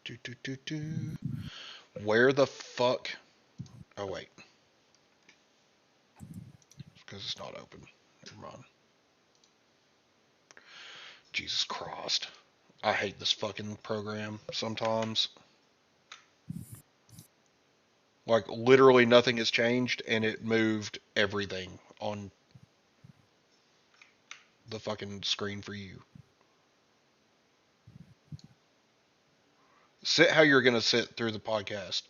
Do, do, do, do. Where the fuck? Oh, wait. Because it's not open. Never mind. Jesus Christ. I hate this fucking program sometimes. Like, literally nothing has changed, and it moved everything on the fucking screen for you. Sit how you're going to sit through the podcast.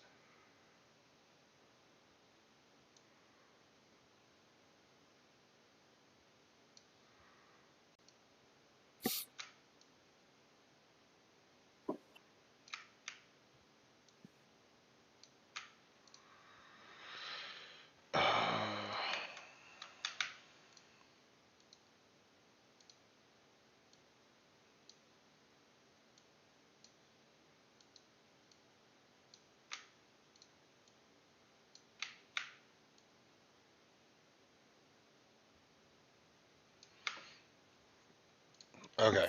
Okay.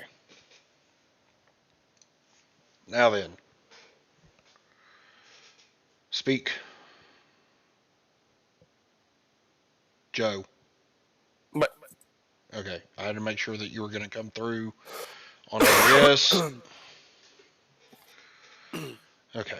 Now then. Speak. Joe. But Okay. I had to make sure that you were going to come through on OBS. Okay.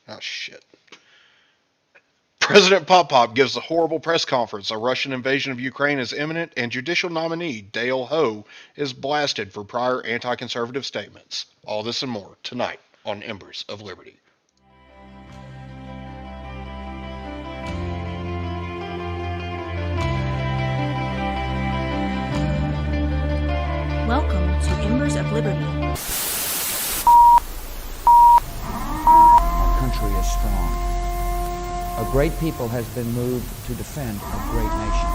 Oh, shit. President Pop gives a horrible press conference. A Russian invasion of Ukraine is imminent, and judicial nominee Dale Ho is blasted for prior anti-conservative statements. All this and more tonight on Embers of Liberty. Welcome to Embers of Liberty. Our country is strong. A great people has been moved to defend a great nation.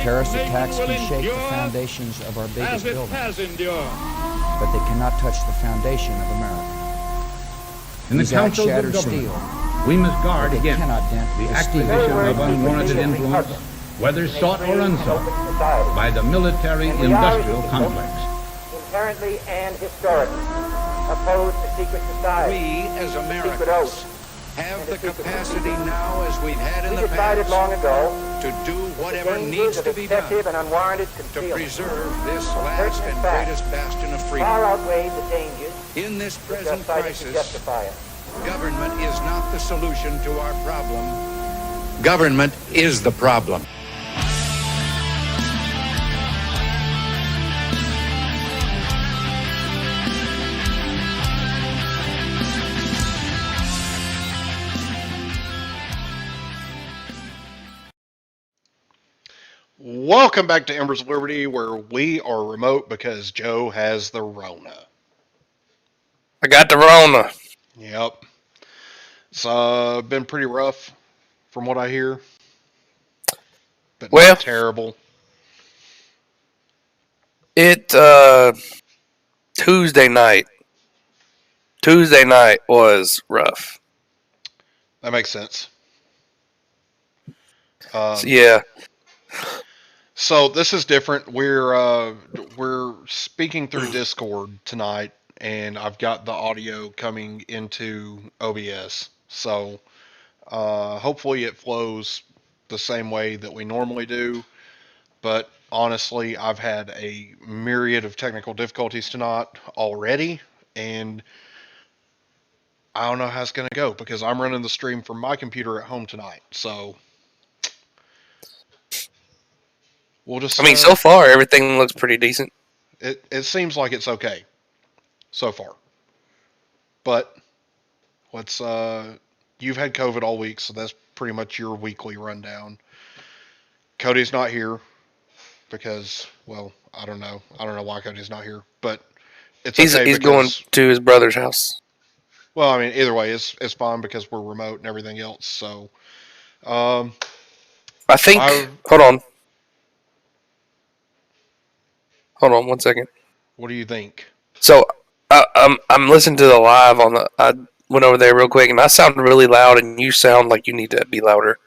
Terrorist attacks can shake the foundations of our biggest buildings, but they cannot touch the foundation of America. In the These acts councils shatter of government, steel, we must guard but they against cannot dent the the steel. acquisition of unwarranted influence, whether sought or unsought, by the military-industrial complex. Inherently and historically oppose the secret society. We, as Americans, have the capacity now, as we've had in the decided past, long ago to do whatever needs to be done and unwarranted to concealment preserve this last and greatest bastion of freedom. far outweigh the dangers In this that are present cited to crisis, justify it. government is not the solution to our problem. Government is the problem. Welcome back to Embers of Liberty, where we are remote because Joe has the Rona. I got the Rona. Yep. It's been pretty rough from what I hear. But Well- not terrible. It Tuesday night was rough. That makes sense. Yeah. So this is different. We're speaking through Discord tonight, and I've got the audio coming into OBS. So hopefully it flows the same way that we normally do. But honestly, I've had a myriad of technical difficulties tonight already, and I don't know how it's going to go because I'm running the stream from my computer at home tonight. So we'll just. I mean, so far everything looks pretty decent. It seems like it's okay so far. But let's you've had COVID all week, so that's pretty much your weekly rundown. Cody's not here because, well, I don't know. I don't know why Cody's not here, but it's okay He's because, going to his brother's house. well, I mean, either way, it's fine because we're remote and everything else. So, I think. I- Hold on 1 second. what do you think? So I'm listening to the live on the. I went over there real quick, and I sound really loud, and you sound like you need to be louder.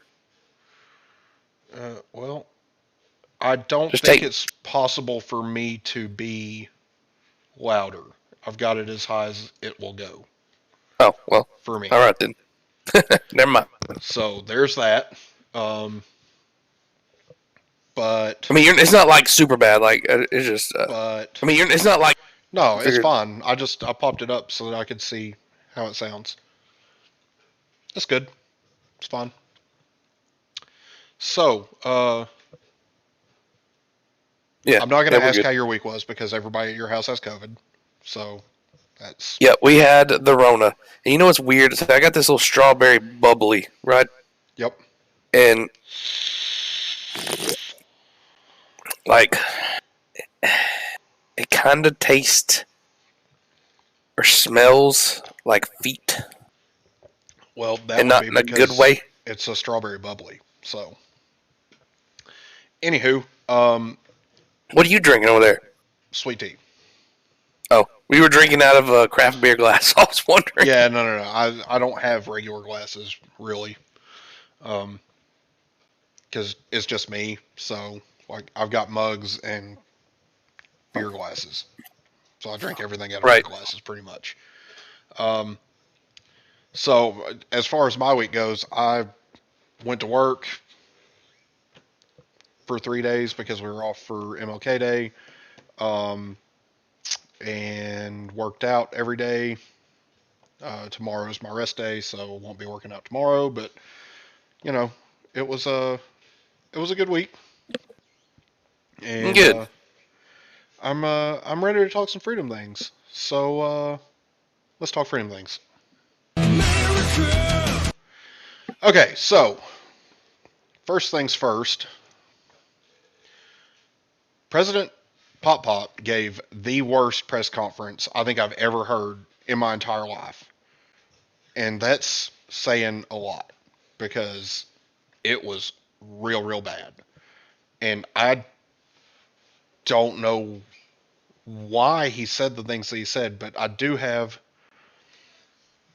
Well, I don't Just think take- it's possible for me to be louder. I've got it as high as it will go Oh well. for me. All right then. Never mind. So there's that. But I mean, it's not like super bad. Like it's just. but I mean, it's not like. no, it's figured- fine. I popped it up so that I could see how it sounds. That's good. It's fine. So, Yeah. I'm not going yeah, to we're ask good. how your week was because everybody at your house has COVID. So that's Yeah, we had the Rona. And you know what's weird? I got this little strawberry bubbly, right? yep. And like it kind of tastes or smells like feet, Well, that and would not be in a because good way. it's a strawberry bubbly. So, anywho, What are you drinking over there? sweet tea. Oh, we were drinking out of a craft beer glass. I was wondering. Yeah, no. I don't have regular glasses really, because it's just me. So like I've got mugs and beer glasses, so I drink everything out of Right. beer glasses pretty much. So as far as my week goes, I went to work for 3 days because we were off for MLK Day, and worked out every day. Tomorrow's my rest day, so I won't be working out tomorrow. But you know, it was a good week, and Good. I'm ready to talk some freedom things. So let's talk freedom things. Okay, so first things first. President Pop Pop gave the worst press conference I think I've ever heard in my entire life. And that's saying a lot because it was real bad. And I don't know why he said the things that he said, but I do have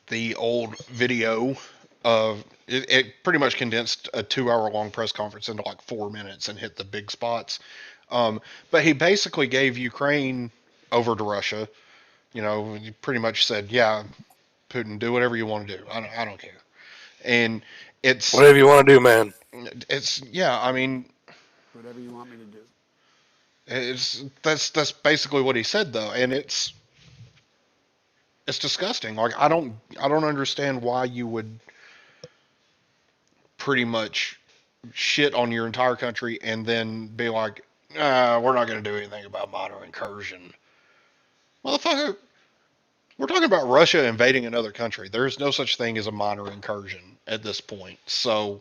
the old video of it pretty much condensed a 2 hour long press conference into like 4 minutes and hit the big spots. But he basically gave Ukraine over to Russia. You know, he pretty much said, yeah, Putin, do whatever you want to do. I don't care. And Whatever you want to do, man. yeah, I mean, Whatever you want me to do. that's basically what he said though, and it's disgusting. Like I don't understand why you would pretty much shit on your entire country and then be like, we're not going to do anything about minor incursion. Motherfucker, we're talking about Russia invading another country. There's no such thing as a minor incursion at this point. So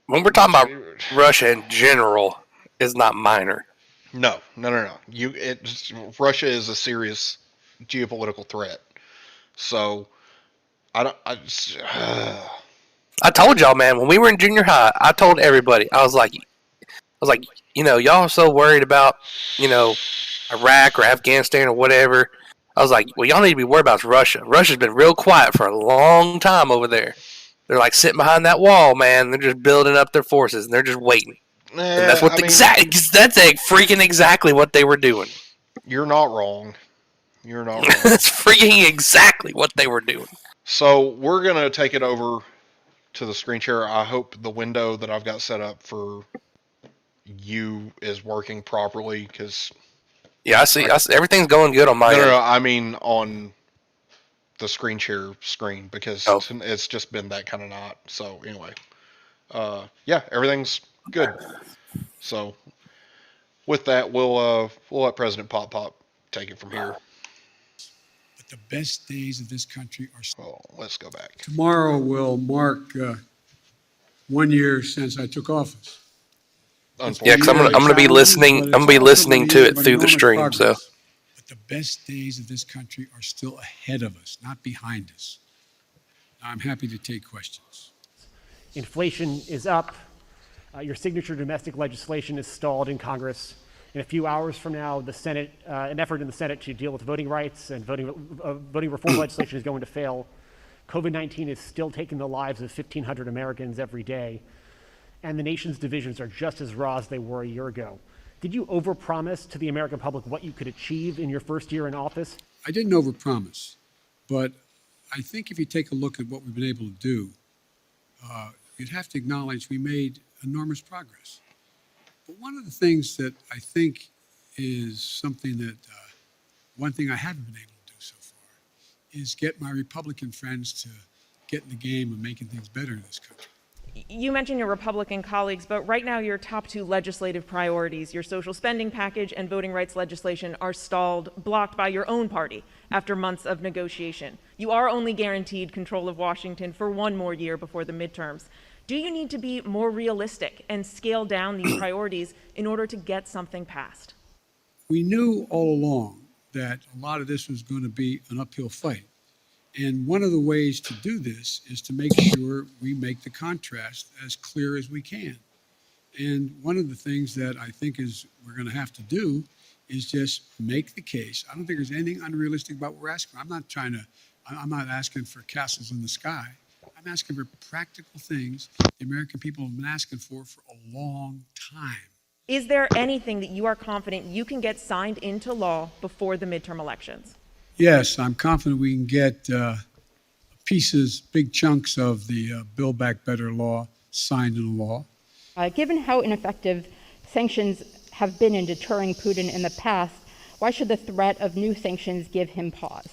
When we're talking about Russia in general, it's not minor. No. Russia is a serious geopolitical threat. So I told y'all, man, when we were in junior high, I told everybody, I was like, you know, y'all are so worried about, you know, Iraq or Afghanistan or whatever. I was like, well, y'all need to be worried about Russia. Russia's been real quiet for a long time over there. They're like sitting behind that wall, man. They're just building up their forces and they're just waiting. And that's what that's freaking exactly what they were doing. You're not wrong. That's freaking exactly what they were doing. So we're gonna take it over to the screen share. I hope the window that I've got set up for you is working properly, because yeah, I see. Everything's going good on my end. No, I mean on the screen share screen, because it's just been that kind of night. So anyway, yeah, everything's good. So with that, we'll let President Pop Pop take it from here. But the best days of this country are Well, let's go back. Tomorrow will mark 1 year since I took office. Yeah, because I'm gonna be listening. I'm gonna be listening to it through the stream. So. But the best days of this country are still ahead of us, not behind us. I'm happy to take questions. Inflation is up. Your signature domestic legislation is stalled in Congress. In a few hours from now, the Senate, an effort in the Senate to deal with voting rights and voting reform legislation is going to fail. COVID-19 is still taking the lives of 1,500 Americans every day, and the nation's divisions are just as raw as they were a year ago. Did you overpromise to the American public what you could achieve in your first year in office? I didn't overpromise, but I think if you take a look at what we've been able to do, you'd have to acknowledge we made enormous progress. But one of the things that I think is something that, one thing I haven't been able to do so far is get my Republican friends to get in the game of making things better in this country. You mentioned your Republican colleagues, but right now your top two legislative priorities, your social spending package and voting rights legislation, are stalled, blocked by your own party after months of negotiation. You are only guaranteed control of Washington for 1 more year before the midterms. Do you need to be more realistic and scale down these priorities in order to get something passed? We knew all along that a lot of this was going to be an uphill fight. And one of the ways to do this is to make sure we make the contrast as clear as we can. And one of the things that I think is we're going to have to do is just make the case. I don't think there's anything unrealistic about what we're asking. I'm not asking for castles in the sky. I'm asking for practical things the American people have been asking for a long time. Is there anything that you are confident you can get signed into law before the midterm elections? Yes, I'm confident we can get pieces, big chunks of the Build Back Better law signed into law. Given how ineffective sanctions have been in deterring Putin in the past, why should the threat of new sanctions give him pause?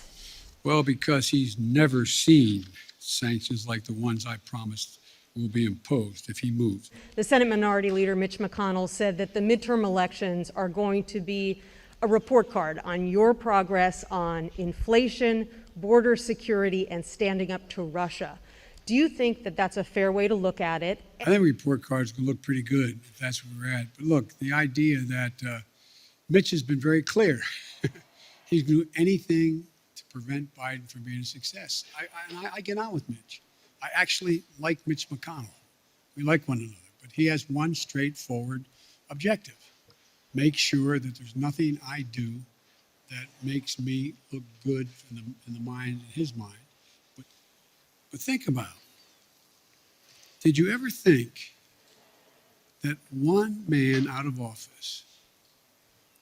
Well, because he's never seen sanctions like the ones I promised will be imposed if he moves. The Senate Minority Leader Mitch McConnell said that the midterm elections are going to be a report card on your progress on inflation, border security, and standing up to Russia. Do you think that that's a fair way to look at it? I think report cards can look pretty good if that's where we're at. But look, the idea that Mitch has been very clear. He's going to do anything to prevent Biden from being a success. I get on with Mitch. I actually like Mitch McConnell. We like one another. But he has one straightforward objective. Make sure that there's nothing I do that makes me look good in the mind, in his mind. But think about it. Did you ever think that one man out of office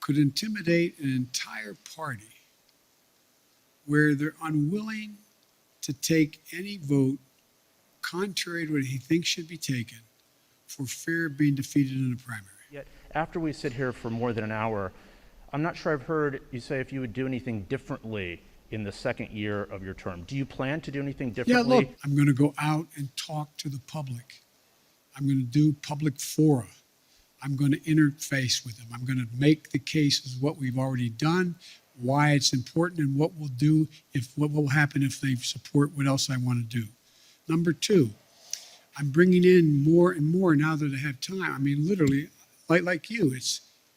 could intimidate an entire party where they're unwilling to take any vote contrary to what he thinks should be taken for fear of being defeated in a primary? Yet, after we sit here for more than an hour, I'm not sure I've heard you say if you would do anything differently in the second year of your term. Do you plan to do anything differently? Yeah, look, I'm going to go out and talk to the public. I'm going to do public fora. I'm going to interface with them. I'm going to make the case as what we've already done, why it's important, and what we'll do what will happen if they support what else I want to do. Number two, I'm bringing in more and more now that I have time. I mean, literally, like you,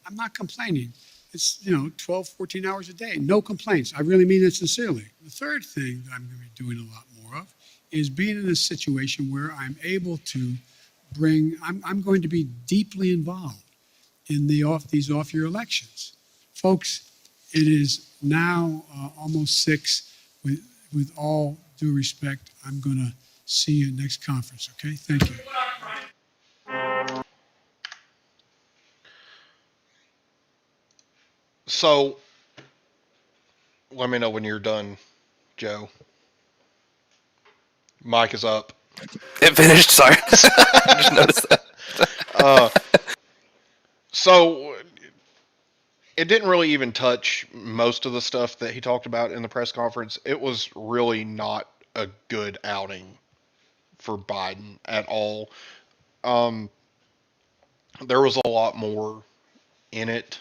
I'm not complaining. It's, 12, 14 hours a day. No complaints. I really mean it sincerely. The third thing that I'm going to be doing a lot more of is being in a situation where I'm able to I'm going to be deeply involved in these off-year elections. Folks, it is now almost 6. With all due respect, I'm going to see you next conference, okay? Thank you. So, let me know when you're done, Joe. Mic is up. It finished, sorry. I just noticed that. So, it didn't really even touch most of the stuff that he talked about in the press conference. It was really not a good outing for Biden at all. There was a lot more in it,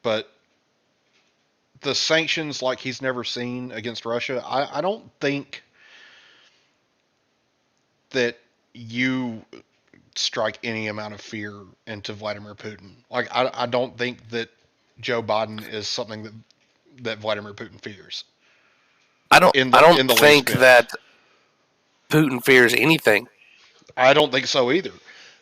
but the sanctions like he's never seen against Russia, I don't think that you strike any amount of fear into Vladimir Putin. Like, I don't think that Joe Biden is something that Vladimir Putin fears. I don't think that Putin fears anything. I don't think so either.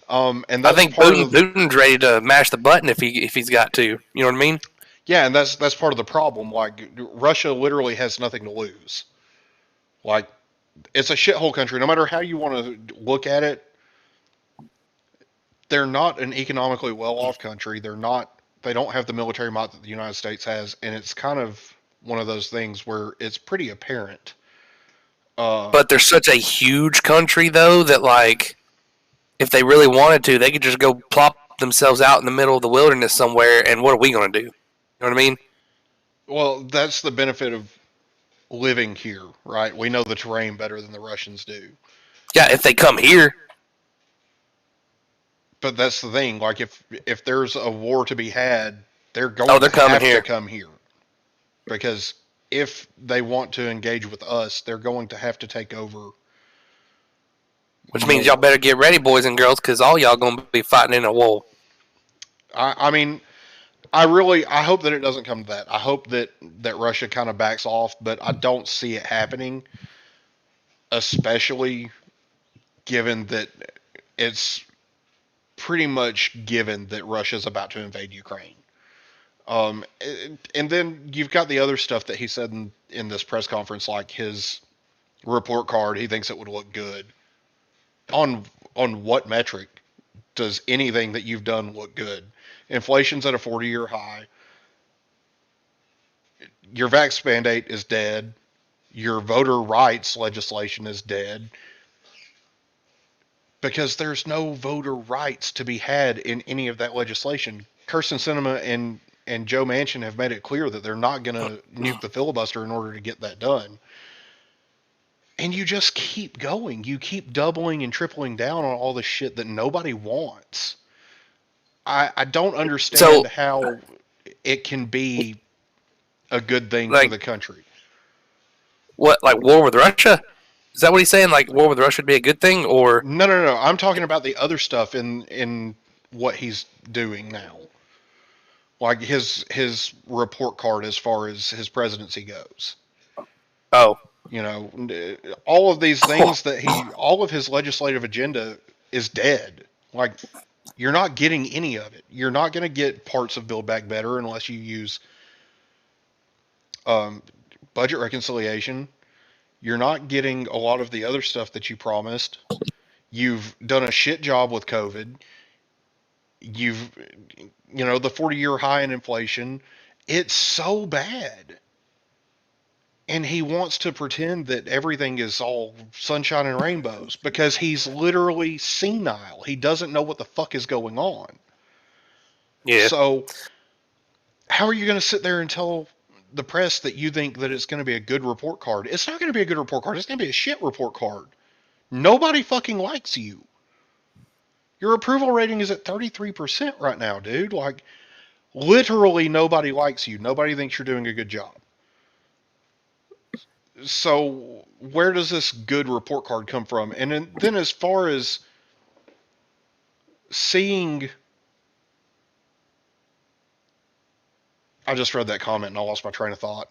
And I that's think Putin's ready to mash the button if he's got to. You know what I mean? Yeah, and that's part of the problem. Like, Russia literally has nothing to lose. Like, it's a shithole country. No matter how you want to look at it, they're not an economically well-off country. They don't have the military might that the United States has, and it's kind of one of those things where it's pretty apparent. But they're such a huge country, though, that, like, if they really wanted to, they could just go plop themselves out in the middle of the wilderness somewhere, and what are we going to do? You know what I mean? Well, that's the benefit of living here, right? We know the terrain better than the Russians do. Yeah, if they come here. But that's the thing. Like, if there's a war to be had, they're going to have to come here. Because if they want to engage with us, they're going to have to take over. Which means y'all better get ready, boys and girls, because all y'all going to be fighting in a war. I mean, I hope that it doesn't come to that. I hope that Russia kind of backs off, but I don't see it happening, especially given that it's pretty much given that Russia's about to invade Ukraine. And then you've got the other stuff that he said in this press conference, like his report card. He thinks it would look good. On what metric does anything that you've done look good? Inflation's at a 40-year high. Your vax mandate is dead. Your voter rights legislation is dead. Because there's no voter rights to be had in any of that legislation. Kirsten Sinema and Joe Manchin have made it clear that they're not going to nuke the filibuster in order to get that done. And you just keep going. You keep doubling and tripling down on all the shit that nobody wants. I don't understand how it can be a good thing for the country. What, like war with Russia? Is that what he's saying? Like war with Russia would be a good thing, or No. I'm talking about the other stuff in what he's doing now. Like his report card as far as his presidency goes. Oh. You know, all of these things all of his legislative agenda is dead. Like, you're not getting any of it. You're not going to get parts of Build Back Better unless you use budget reconciliation. You're not getting a lot of the other stuff that you promised. You've done a shit job with COVID. The 40-year high in inflation. It's so bad. And he wants to pretend that everything is all sunshine and rainbows because he's literally senile. He doesn't know what the fuck is going on. Yeah. So how are you going to sit there and tell the press that you think that it's going to be a good report card? It's not going to be a good report card. It's going to be a shit report card. Nobody fucking likes you. Your approval rating is at 33% right now, dude. Like, literally nobody likes you. Nobody thinks you're doing a good job. So where does this good report card come from? And then as far as seeing, I just read that comment and I lost my train of thought.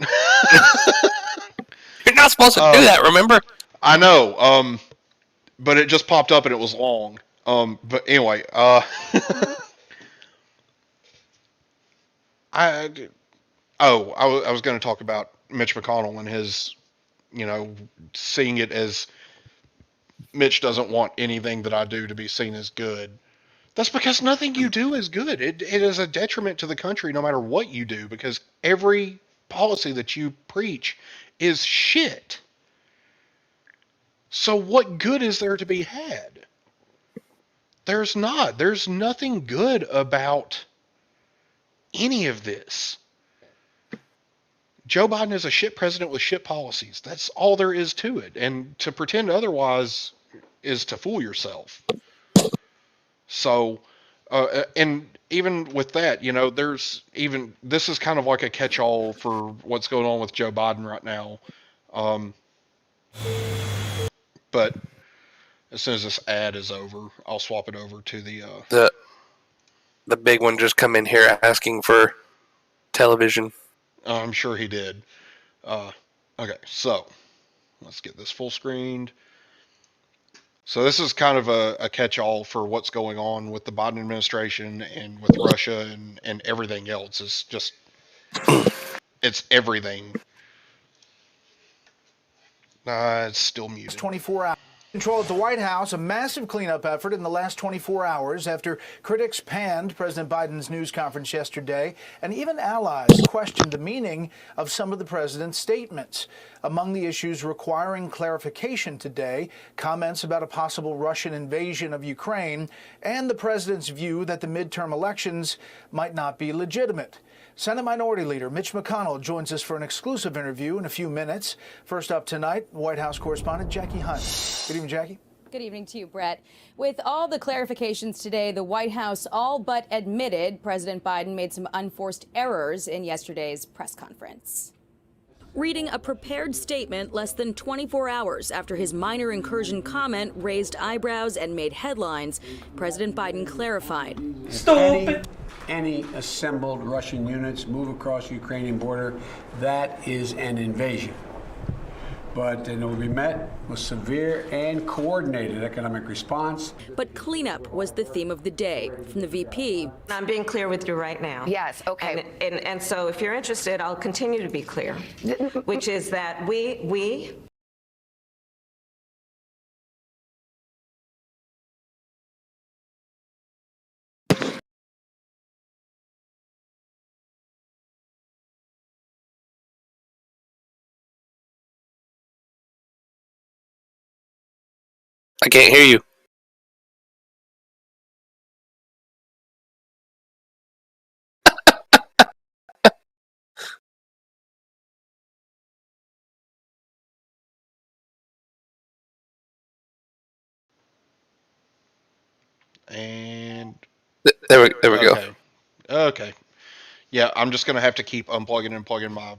You're not supposed to do that, remember? I know, but it just popped up and it was long. But anyway, I was going to talk about Mitch McConnell and his, seeing it as Mitch doesn't want anything that I do to be seen as good. That's because nothing you do is good. It is a detriment to the country no matter what you do, because every policy that you preach is shit. So what good is there to be had? There's not. There's nothing good about any of this. Joe Biden is a shit president with shit policies. That's all there is to it. And to pretend otherwise is to fool yourself. So, and even with that, this is kind of like a catch-all for what's going on with Joe Biden right now. But as soon as this ad is over, I'll swap it over to the big one just come in here asking for television. I'm sure he did. Okay, so let's get this full screened. So this is kind of a catch-all for what's going on with the Biden administration and with Russia and everything else. It's just, it's everything. It's still muted. 24 hours. Control at the White House, a massive cleanup effort in the last 24 hours after critics panned President Biden's news conference yesterday, and even allies questioned the meaning of some of the president's statements. Among the issues requiring clarification today, comments about a possible Russian invasion of Ukraine and the president's view that the midterm elections might not be legitimate. Senate Minority Leader Mitch McConnell joins us for an exclusive interview in a few minutes. First up tonight, White House correspondent Jackie Hunt. Good evening, Jackie. Good evening to you, Brett. With all the clarifications today, the White House all but admitted President Biden made some unforced errors in yesterday's press conference. Reading a prepared statement less than 24 hours after his minor incursion comment raised eyebrows and made headlines, President Biden clarified. Stupid. Any assembled Russian units move across the Ukrainian border, that is an invasion. But it will be met with severe and coordinated economic response. But cleanup was the theme of the day from the VP. I'm being clear with you right now. Yes, okay. And so if you're interested, I'll continue to be clear, which is that we I can't hear you. And there we go. Okay. Yeah, I'm just gonna have to keep unplugging and plugging my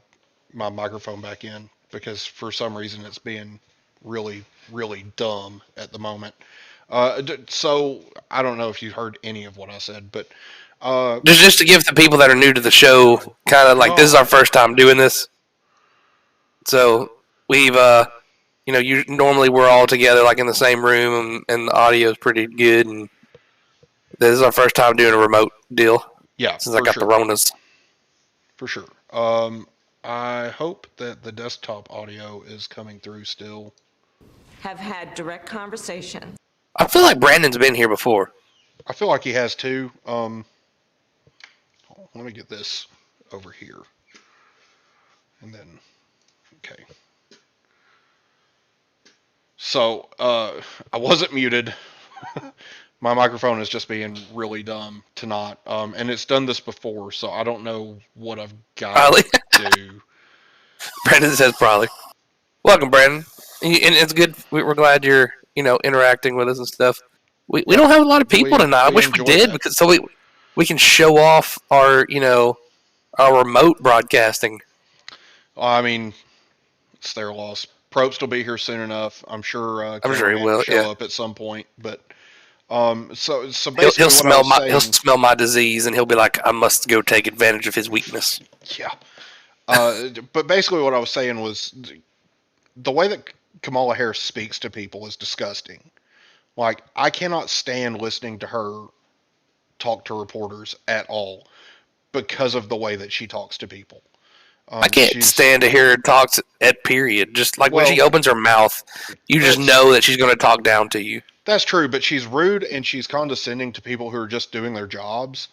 microphone back in because for some reason it's being really, really dumb at the moment. So I don't know if you heard any of what I said, but Just to give the people that are new to the show, kind of like this is our first time doing this. So we've, normally we're all together like in the same room, and the audio is pretty good. And this is our first time doing a remote deal. Yeah, since I got the Ronas. For sure. I hope that the desktop audio is coming through still. Have had direct conversations. I feel like Brandon's been here before. I feel like he has too. Let me get this over here. And then, okay. So, I wasn't muted. My microphone is just being really dumb tonight. And it's done this before, so I don't know what I've got to do. Brandon says probably. Welcome, Brandon. And it's good. We're glad you're, interacting with us and stuff. We don't have a lot of people tonight. I wish we did because we can show off our, our remote broadcasting. I mean, it's their loss. Probst will be here soon enough. I'm sure. I'm sure he will. Show up at some point, but so basically, he'll smell my disease, and he'll be like, I must go take advantage of his weakness. Yeah. But basically, what I was saying was the way that Kamala Harris speaks to people is disgusting. Like, I cannot stand listening to her talk to reporters at all because of the way that she talks to people. I can't stand to hear her talk at period. Just like when she opens her mouth, you just know that she's going to talk down to you. That's true, but she's rude and she's condescending to people who are just doing their jobs.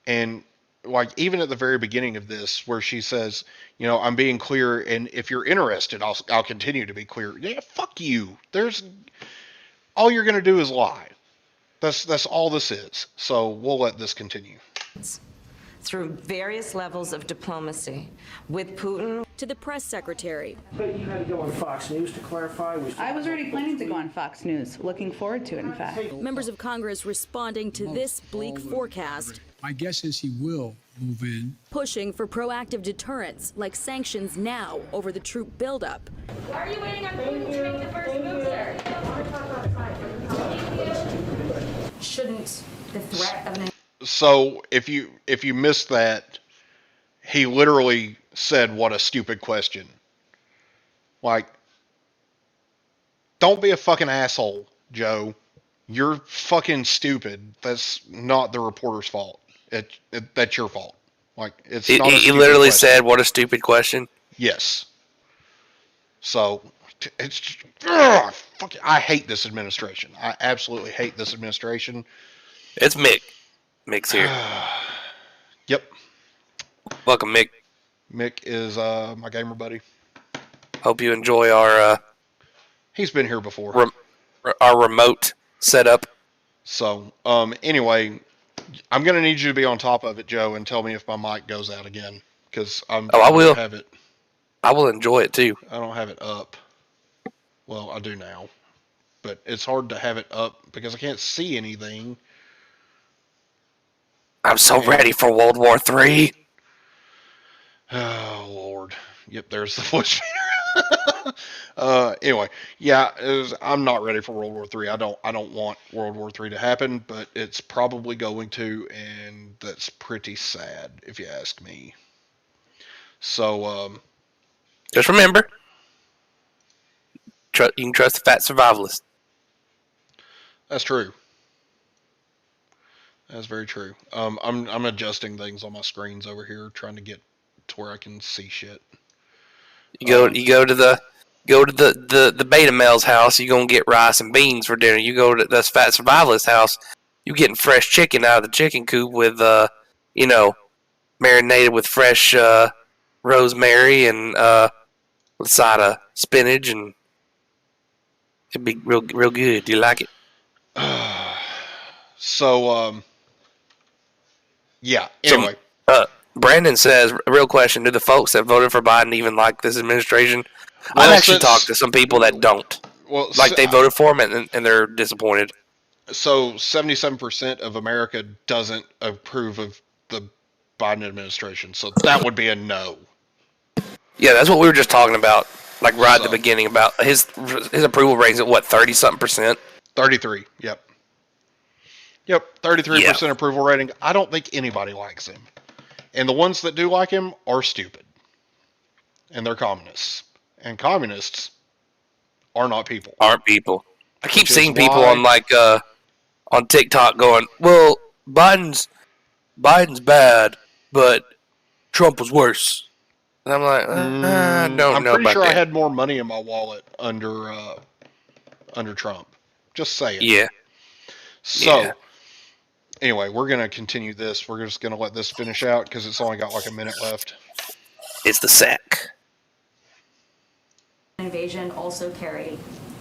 And like even at the very beginning of this, where she says, I'm being clear, and if you're interested, I'll continue to be clear. Yeah, fuck you. All you're gonna do is lie. That's all this is. So we'll let this continue. Through various levels of diplomacy with Putin. To the press secretary. But you had to go on Fox News to clarify. I was already planning to go on Fox News. Looking forward to it, in fact. Members of Congress responding to this bleak forecast. My guess is he will move in. Pushing for proactive deterrence, like sanctions now over the troop buildup. Why are you waiting on Putin to make the first move, sir? Shouldn't the threat of an... So if you missed that, he literally said, "What a stupid question." Like, don't be a fucking asshole, Joe. You're fucking stupid. That's not the reporter's fault. That's your fault. Like, it's not. He literally said, "What a stupid question." Yes. So it's I hate this administration. I absolutely hate this administration. It's Mick. Mick's here. Yep. Welcome, Mick. Mick is my gamer buddy. Hope you enjoy our. He's been here before. Our remote setup. So, anyway, I'm gonna need you to be on top of it, Joe, and tell me if my mic goes out again, because I will have it. I will enjoy it too. I don't have it up. Well, I do now, but it's hard to have it up because I can't see anything. I'm so ready for World War III. Oh Lord. Yep, there's the voice feeder. Anyway, yeah, I'm not ready for World War III. I don't want World War III to happen, but it's probably going to, and that's pretty sad if you ask me. So, just remember, you can trust the fat survivalist. That's true. That's very true. I'm adjusting things on my screens over here, trying to get to where I can see shit. You go to the beta male's house. You gonna get rice and beans for dinner. You go to this fat survivalist house. You getting fresh chicken out of the chicken coop with marinated with fresh rosemary and with a side of spinach, and it'd be real good. Do you like it? Yeah. Anyway. Brandon says, real question, do the folks that voted for Biden even like this administration? I've actually talked to some people that don't. Well, they voted for him and they're disappointed. So 77% of America doesn't approve of the Biden administration. So that would be a no. Yeah, that's what we were just talking about, like right at the So beginning about his approval rating at what 30-something%. 33. Yep. Yep. 33% Yeah. approval rating. I don't think anybody likes him, and the ones that do like him are stupid, and they're communists, and communists are not people. Aren't people? I keep Which is seeing people why on on TikTok going, "Well, Biden's bad, but Trump was worse." And I'm like, I don't I'm know pretty about sure I that. had more money in my wallet under Trump. Just saying. Yeah. So, Yeah. anyway, we're going to continue this. We're just going to let this finish out because it's only got like a minute left. It's the sack. Invasion also carry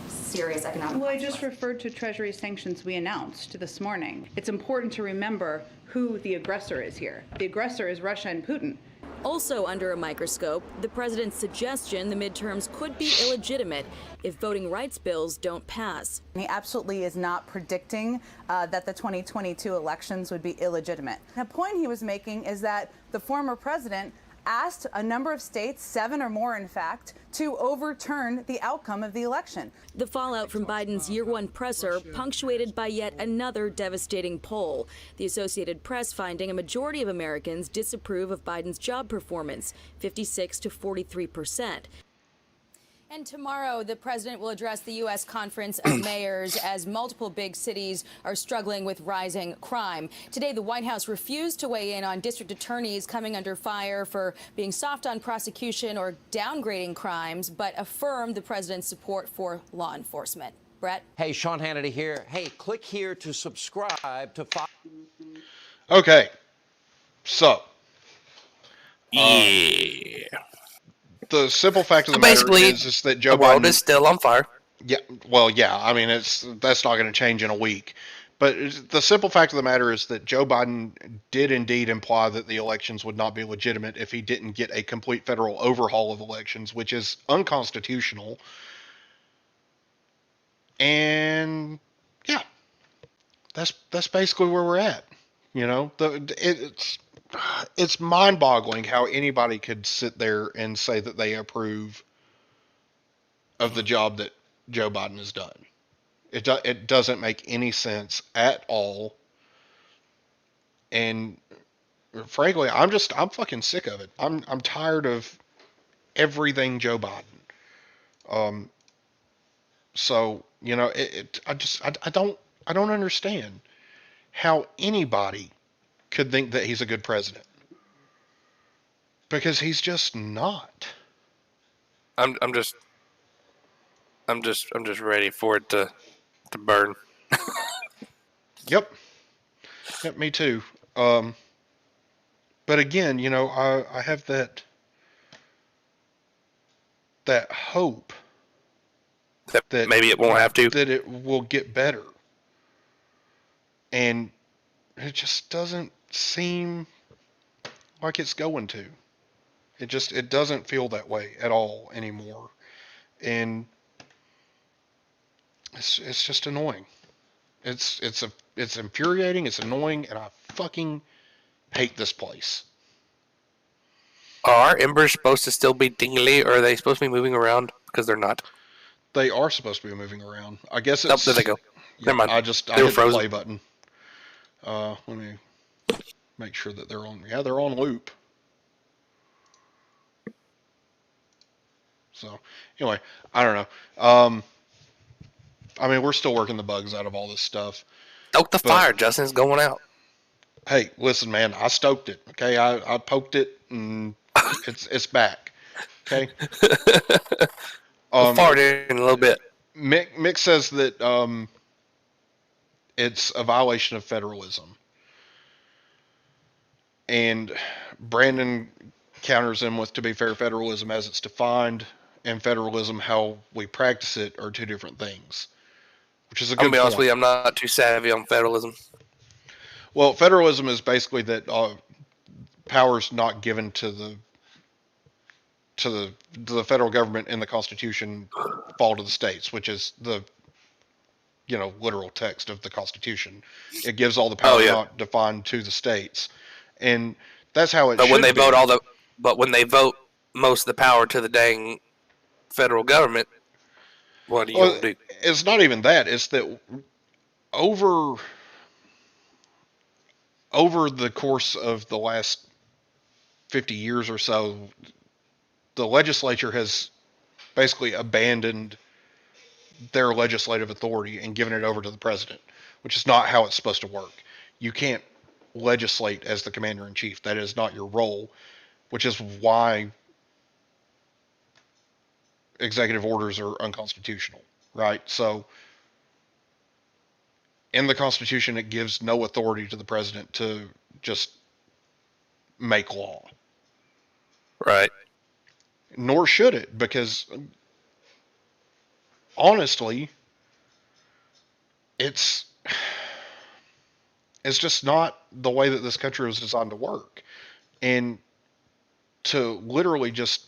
serious economic. Well, I just referred to Treasury sanctions we announced this morning. It's important to remember who the aggressor is here. The aggressor is Russia and Putin. Also under a microscope, the president's suggestion the midterms could be illegitimate if voting rights bills don't pass. He absolutely is not predicting that the 2022 elections would be illegitimate. The point he was making is that the former president asked a number of states, 7 or more in fact, to overturn the outcome of the election. The fallout from Biden's year one presser punctuated by yet another devastating poll. The Associated Press finding a majority of Americans disapprove of Biden's job performance, 56 to 43%. And tomorrow, the president will address the U.S. Conference of Mayors as multiple big cities are struggling with rising crime. Today, the White House refused to weigh in on district attorneys coming under fire for being soft on prosecution or downgrading crimes, but affirmed the president's support for law enforcement. Brett? Hey, Sean Hannity here. Hey, click here to subscribe to Fox. Okay. So. Yeah. The simple fact of the matter is that Joe the world Biden is still on fire. Yeah, well, yeah. I mean, that's not going to change in a week. But the simple fact of the matter is that Joe Biden did indeed imply that the elections would not be legitimate if he didn't get a complete federal overhaul of elections, which is unconstitutional. And yeah, that's basically where we're at. You know, it's mind-boggling how anybody could sit there and say that they approve of the job that Joe Biden has done. It doesn't make any sense at all. And frankly, I'm fucking sick of it. I'm tired of everything Joe Biden. So, you know, I don't understand how anybody could think that he's a good president. Because he's just not. I'm just ready for it to burn. Yep. Yep, me too. But again, you know, I have that hope that maybe it won't have to. That it will get better. And it just doesn't seem like it's going to. It doesn't feel that way at all anymore. And it's just annoying. It's infuriating, it's annoying, and I fucking hate this place. Are embers supposed to still be dingly, or are they supposed to be moving around? Because they're not. They are supposed to be moving around. I guess it's... there they go. Yeah, Never mind. I They hit were the frozen. play button. Let me make sure that they're on... Yeah, they're on loop. So, anyway, I don't know. I mean, we're still working the bugs out of all this stuff. Stoke the fire, Justin. It's going out. Hey, listen, man. I stoked it. Okay, I poked it, and it's back. Okay. I'll fart in a little bit. Mick says that it's a violation of federalism, and Brandon counters him with, to be fair, federalism as it's defined and federalism how we practice it are two different things, which is a good I'll be honest point. with you, I'm not too savvy on federalism. Well, federalism is basically that powers not given to the federal government in the Constitution fall to the states, which is the literal text of the Constitution. It gives all the power not defined to the states, and that's how it but should when they be. but when they vote most of the power to the dang federal government, what are you Well, gonna do? it's not even that. It's that over the course of the last 50 years or so, the legislature has basically abandoned their legislative authority and given it over to the president, which is not how it's supposed to work. You can't legislate as the commander in chief. That is not your role, which is why executive orders are unconstitutional, right? So in the Constitution, it gives no authority to the president to just make law. Right. Nor should it, because honestly, it's just not the way that this country was designed to work. And to literally just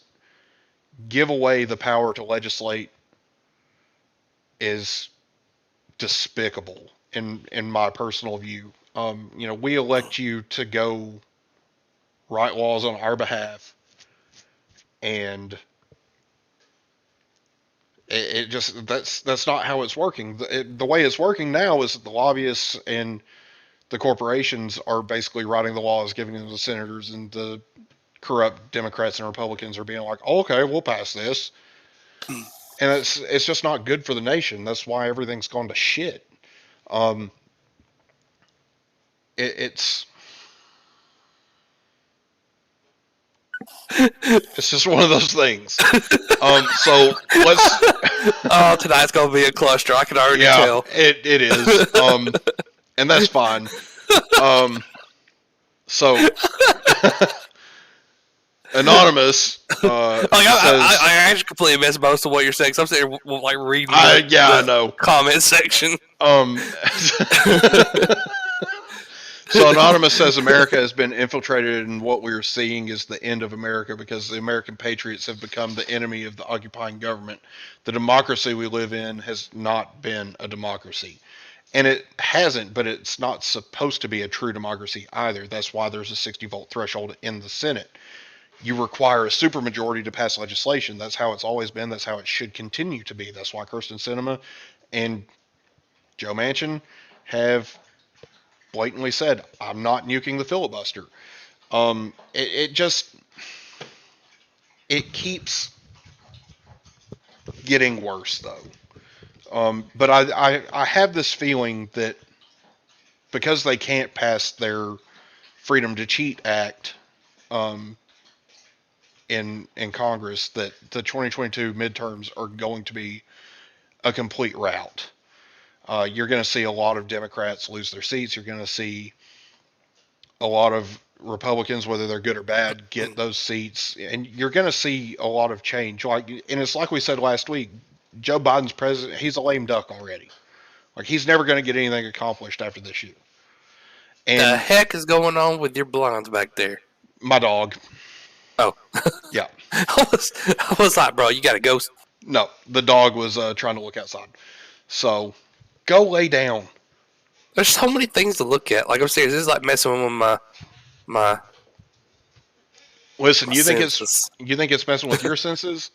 give away the power to legislate is despicable in my personal view. We elect you to go write laws on our behalf, and it just that's not how it's working. The way it's working now is that the lobbyists and the corporations are basically writing the laws, giving them to the senators, and the corrupt Democrats and Republicans are being like, oh, "Okay, we'll pass this," and it's just not good for the nation. That's why everything's gone to shit. It's just one of those things. So let's. Oh, tonight's gonna be a cluster. I can already tell. It is. And that's fine. So anonymous. I actually completely missed most of what you're saying. So I'm sitting here, like reading. I know. Comment section. So Anonymous says America has been infiltrated, and what we are seeing is the end of America because the American patriots have become the enemy of the occupying government. The democracy we live in has not been a democracy. And it hasn't, but it's not supposed to be a true democracy either. That's why there's a 60-vote threshold in the Senate. You require a supermajority to pass legislation. That's how it's always been. That's how it should continue to be. That's why Kirsten Sinema and Joe Manchin have blatantly said, I'm not nuking the filibuster. It keeps getting worse, though. But I have this feeling that because they can't pass their Freedom to Cheat Act in Congress, that the 2022 midterms are going to be a complete rout. You're going to see a lot of Democrats lose their seats. You're going to see a lot of Republicans, whether they're good or bad, get those seats, and you're going to see a lot of change. And it's like we said last week, Joe Biden's president. He's a lame duck already. Like, he's never going to get anything accomplished after this year. And the heck is going on with your blinds back there? My dog. Oh, yeah. I was like, bro, you got a ghost? No, the dog was trying to look outside. So, go lay down. There's so many things to look at. Like, I'm serious. This is like messing with my. Listen, you think it's messing with your senses?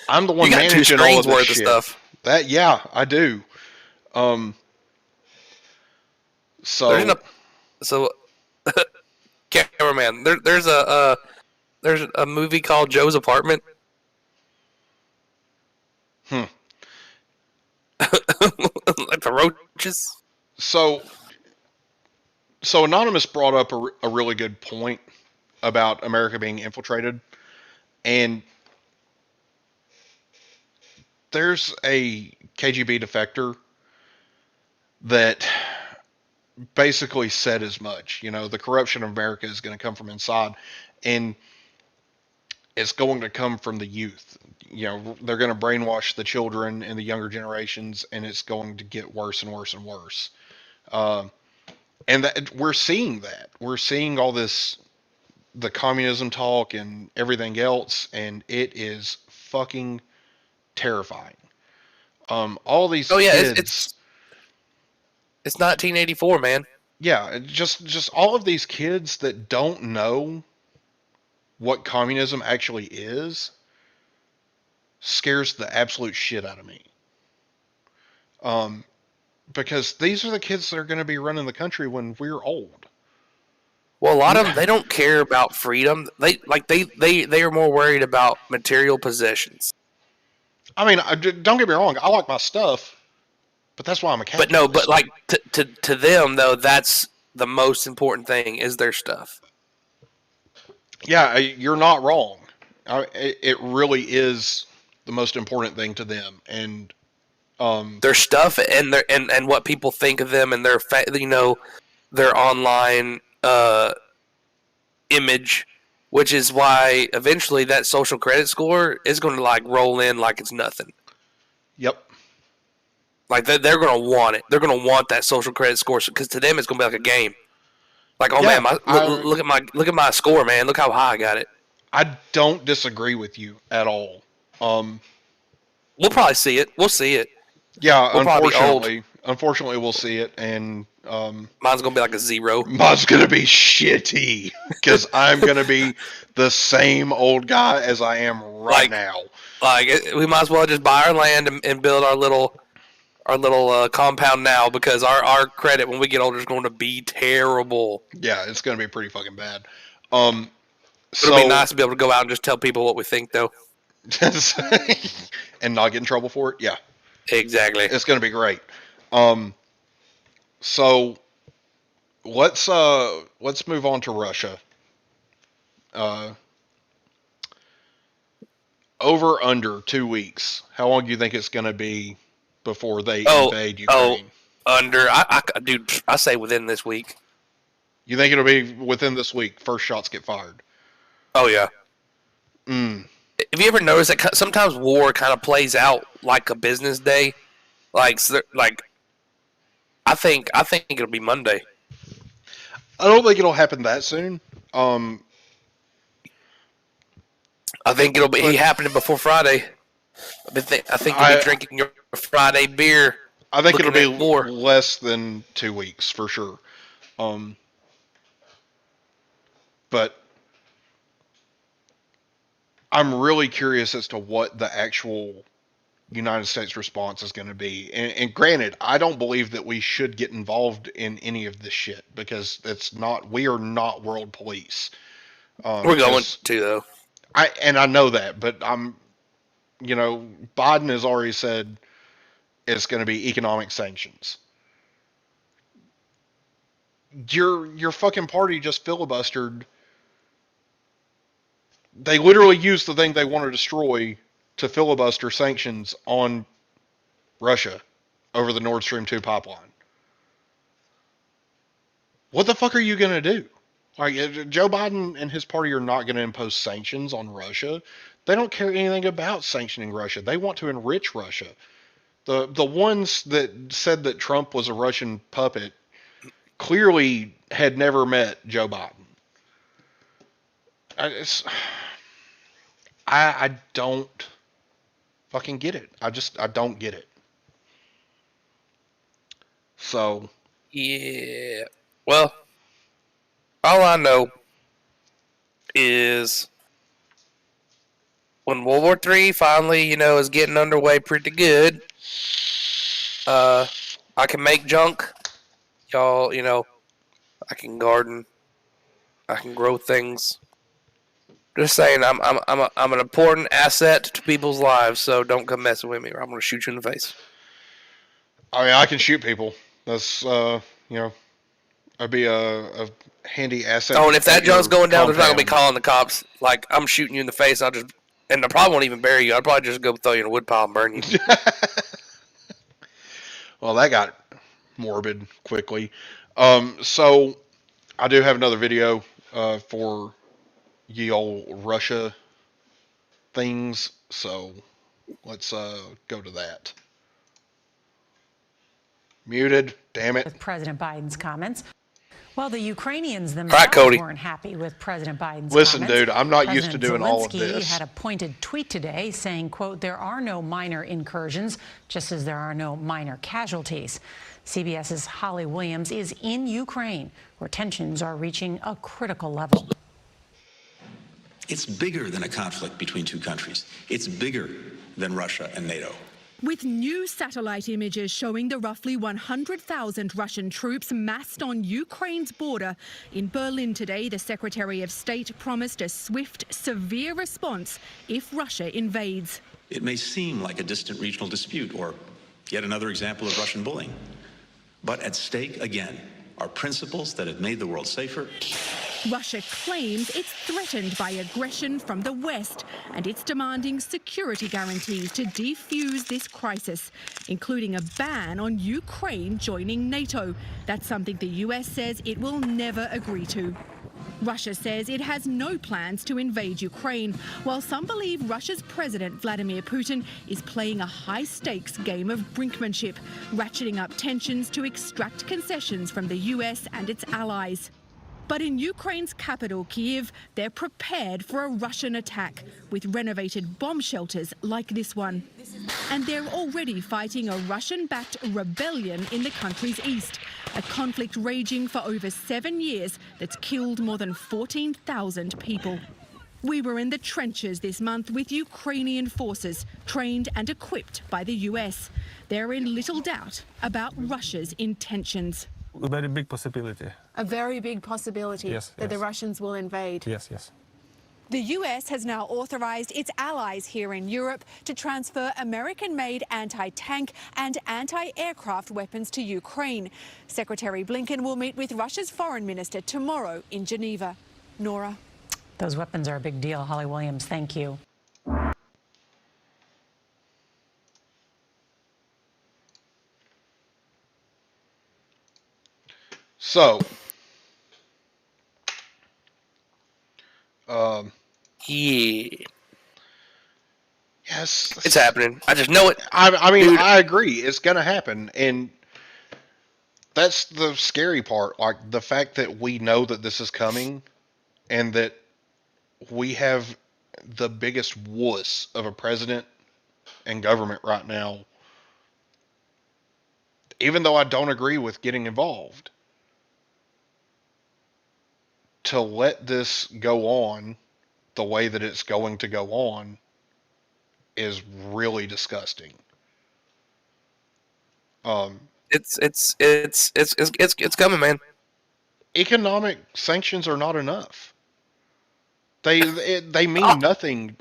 I'm the one managing all of this shit. Stuff. I do. So, cameraman, there's a movie called Joe's Apartment. Like the roaches. So Anonymous brought up a really good point about America being infiltrated, and there's a KGB defector that basically said as much. The corruption of America is going to come from inside, and it's going to come from the youth. They're going to brainwash the children and the younger generations, and it's going to get worse and worse and worse. And we're seeing that. We're seeing all this, the communism talk and everything else, and it is fucking terrifying. All these kids, It's 1984, man. Yeah, just all of these kids that don't know what communism actually is scares the absolute shit out of me. Because these are the kids that are going to be running the country when we're old. Well, a lot of them, they don't care about freedom. They are more worried about material possessions. I mean, don't get me wrong. I like my stuff, but that's why I'm a But capitalist. no, but like to them though, that's the most important thing is their stuff. Yeah, you're not wrong. It really is the most important thing to them, and their stuff and their and what people think of them and their their online image, which is why eventually that social credit score is going to like roll in like it's nothing. Yep. Like they're going to want it. They're going to want that social credit score because to them it's going to be like a game. Like, oh yeah, man, look at my score, man. Look how high I got it. I don't disagree with you at all. We'll probably see it. We'll see it. Yeah, we'll unfortunately, we'll see it, and mine's gonna be like a 0. Mine's gonna be shitty because I'm gonna be the same old guy as I am right now. Like we might as well just buy our land and build our little compound now because our credit when we get older is going to be terrible. Yeah, it's going to be pretty fucking bad. It'll be nice to be able to go out and just tell people what we think, though, and not get in trouble for it. Yeah, exactly. It's going to be great. So let's move on to Russia. Over under 2 weeks. How long do you think it's going to be before they invade Ukraine? Under. Dude, I say within this week. You think it'll be within this week? First shots get fired. Oh yeah. Have you ever noticed that sometimes war kind of plays out like a business day? I think it'll be Monday. I don't think it'll happen that soon. I think it'll be happening before Friday. I think you'll be drinking your Friday beer. I think it'll be less than 2 weeks for sure. But I'm really curious as to what the actual United States response is going to be. And granted, I don't believe that we should get involved in any of this shit because we are not world police. We're going to though. I know that, but Biden has already said it's going to be economic sanctions. Your fucking party just filibustered. They literally used the thing they want to destroy to filibuster sanctions on Russia over the Nord Stream 2 pipeline. What the fuck are you going to do? Like, Joe Biden and his party are not going to impose sanctions on Russia. They don't care anything about sanctioning Russia. They want to enrich Russia. The ones that said that Trump was a Russian puppet clearly had never met Joe Biden. I don't fucking get it. I don't get it. So. Yeah. Well, all I know is when World War III finally, is getting underway pretty good, I can make junk. Y'all, I can garden. I can grow things. Just saying, I'm an important asset to people's lives, so don't come messing with me or I'm going to shoot you in the face. I mean, I can shoot people. That's, I'd be a handy asset. Oh, and if that junk's going down, they're not going to be calling the cops. Like, I'm shooting you in the face, and I probably won't even bury you. I'll probably just go throw you in a woodpile and burn you. Well, that got morbid quickly. So, I do have another video for ye old Russia things, so let's go to that. Muted, damn it. With President Biden's comments. Well, the Ukrainians right, themselves Cody. weren't happy with President Biden's Listen, comments. dude, I'm not used to President doing all of Zelensky this. had a pointed tweet today saying, quote, there are no minor incursions, just as there are no minor casualties. CBS's Holly Williams is in Ukraine, where tensions are reaching a critical level. It's bigger than a conflict between two countries. It's bigger than Russia and NATO. With new satellite images showing the roughly 100,000 Russian troops massed on Ukraine's border, in Berlin today, the Secretary of State promised a swift, severe response if Russia invades. It may seem like a distant regional dispute or yet another example of Russian bullying. But at stake, again, are principles that have made the world safer. Russia claims it's threatened by aggression from the West, and it's demanding security guarantees to defuse this crisis, including a ban on Ukraine joining NATO. That's something the US says it will never agree to. Russia says it has no plans to invade Ukraine, while some believe Russia's President Vladimir Putin is playing a high-stakes game of brinkmanship, ratcheting up tensions to extract concessions from the US and its allies. But in Ukraine's capital, Kyiv, they're prepared for a Russian attack with renovated bomb shelters like this one. And they're already fighting a Russian-backed rebellion in the country's east, a conflict raging for over 7 years that's killed more than 14,000 people. We were in the trenches this month with Ukrainian forces, trained and equipped by the US. They're in little doubt about Russia's intentions. A very big possibility. A very big possibility that the Russians will invade. Yes, yes. The US has now authorized its allies here in Europe to transfer American-made anti-tank and anti-aircraft weapons to Ukraine. Secretary Blinken will meet with Russia's foreign minister tomorrow in Geneva. Nora. Those weapons are a big deal. Holly Williams, thank you. So, Yeah. yes, It's happening. I just know it. I mean, Dude. I agree. It's going to happen. And that's the scary part. Like, the fact that we know that this is coming and that we have the biggest wuss of a president and government right now, even though I don't agree with getting involved, to let this go on the way that it's going to go on is really disgusting. It's coming, man. Economic sanctions are not enough. They mean nothing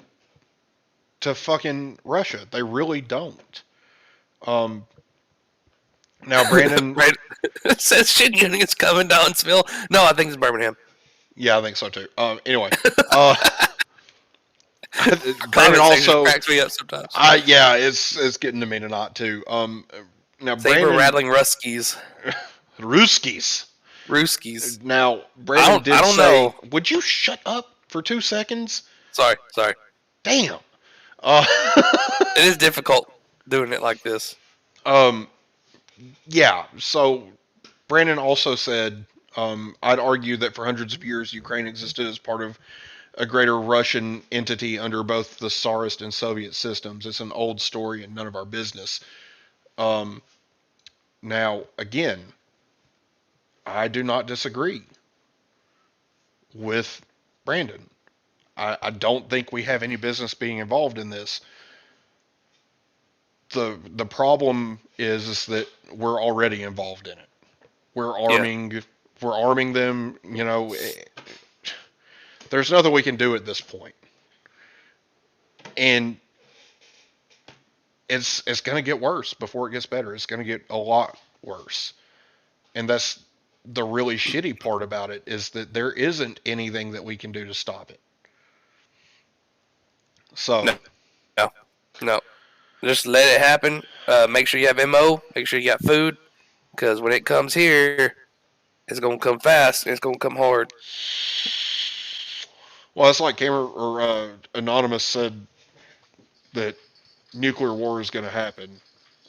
to fucking Russia. They really don't. Now, Brandon It says shit. You think it's coming, Downsville? No, I think it's Birmingham. Yeah, I think so too. Anyway, Comment Brandon section also cracks me up sometimes. yeah, it's getting to me tonight too. Now Saber Brandon rattling Ruskies. Ruskies. Now Brandon did I don't say, know. "Would you shut up for 2 seconds?" Sorry. Damn. It is difficult doing it like this. Yeah. So Brandon also said, I'd argue that for hundreds of years Ukraine existed as part of a greater Russian entity under both the Tsarist and Soviet systems. It's an old story and none of our business. Now, again, I do not disagree with Brandon. I don't think we have any business being involved in this. The problem is that we're already involved in it. We're arming them, you know. There's nothing we can do at this point. And it's going to get worse before it gets better. It's going to get a lot worse. And that's the really shitty part about it, is that there isn't anything that we can do to stop it. So No. Just let it happen. Make sure you have MO. Make sure you got food. Because when it comes here, it's going to come fast. And it's going to come hard. Well, it's like Anonymous said that nuclear war is going to happen.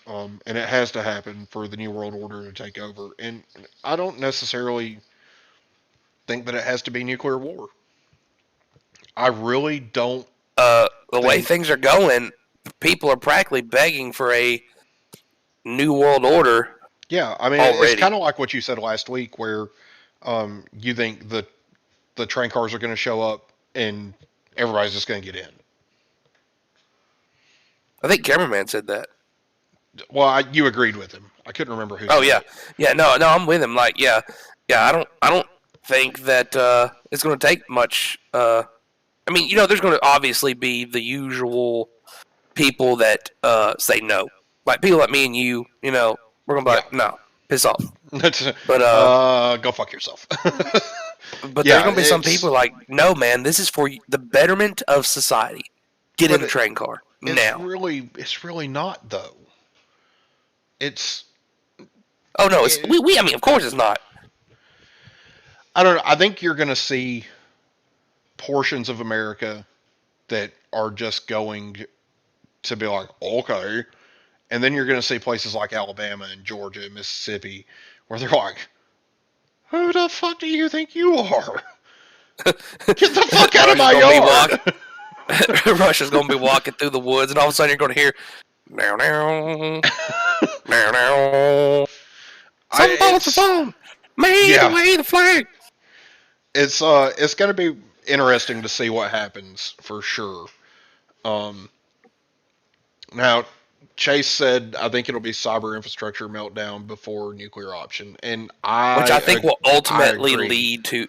And it has to happen for the New World Order to take over. And I don't necessarily think that it has to be nuclear war. I really don't. The way things are going, people are practically begging for a new world order. Yeah, I mean, it's kind of like what you said last week, where you think the train cars are going to show up and everybody's just going to get in. I think Cameraman said that. Well, you agreed with him. I couldn't remember who. Oh yeah, no, I'm with him. Like, yeah. I don't think that it's going to take much. I mean, there's going to obviously be the usual people that say no, like people like me and you. We're going to be like, no, piss off. But go fuck yourself. But there's going to be some people like, no, man, this is for the betterment of society. Get in the train car now. It's really not though. It's. Oh no, it's we. I mean, of course it's not. I don't know. I think you're going to see portions of America that are just going to be like, okay. And then you're going to see places like Alabama and Georgia and Mississippi where they're like, who the fuck do you think you are? Get the fuck out of my yard! Russia's going to be walking through the woods, and all of a sudden you're going to hear, now, now, now, now. Some bullets are falling. Made away the flag. It's going to be interesting to see what happens for sure. Now, Chase said, I think it'll be cyber infrastructure meltdown before nuclear option, and which I think will ultimately lead to.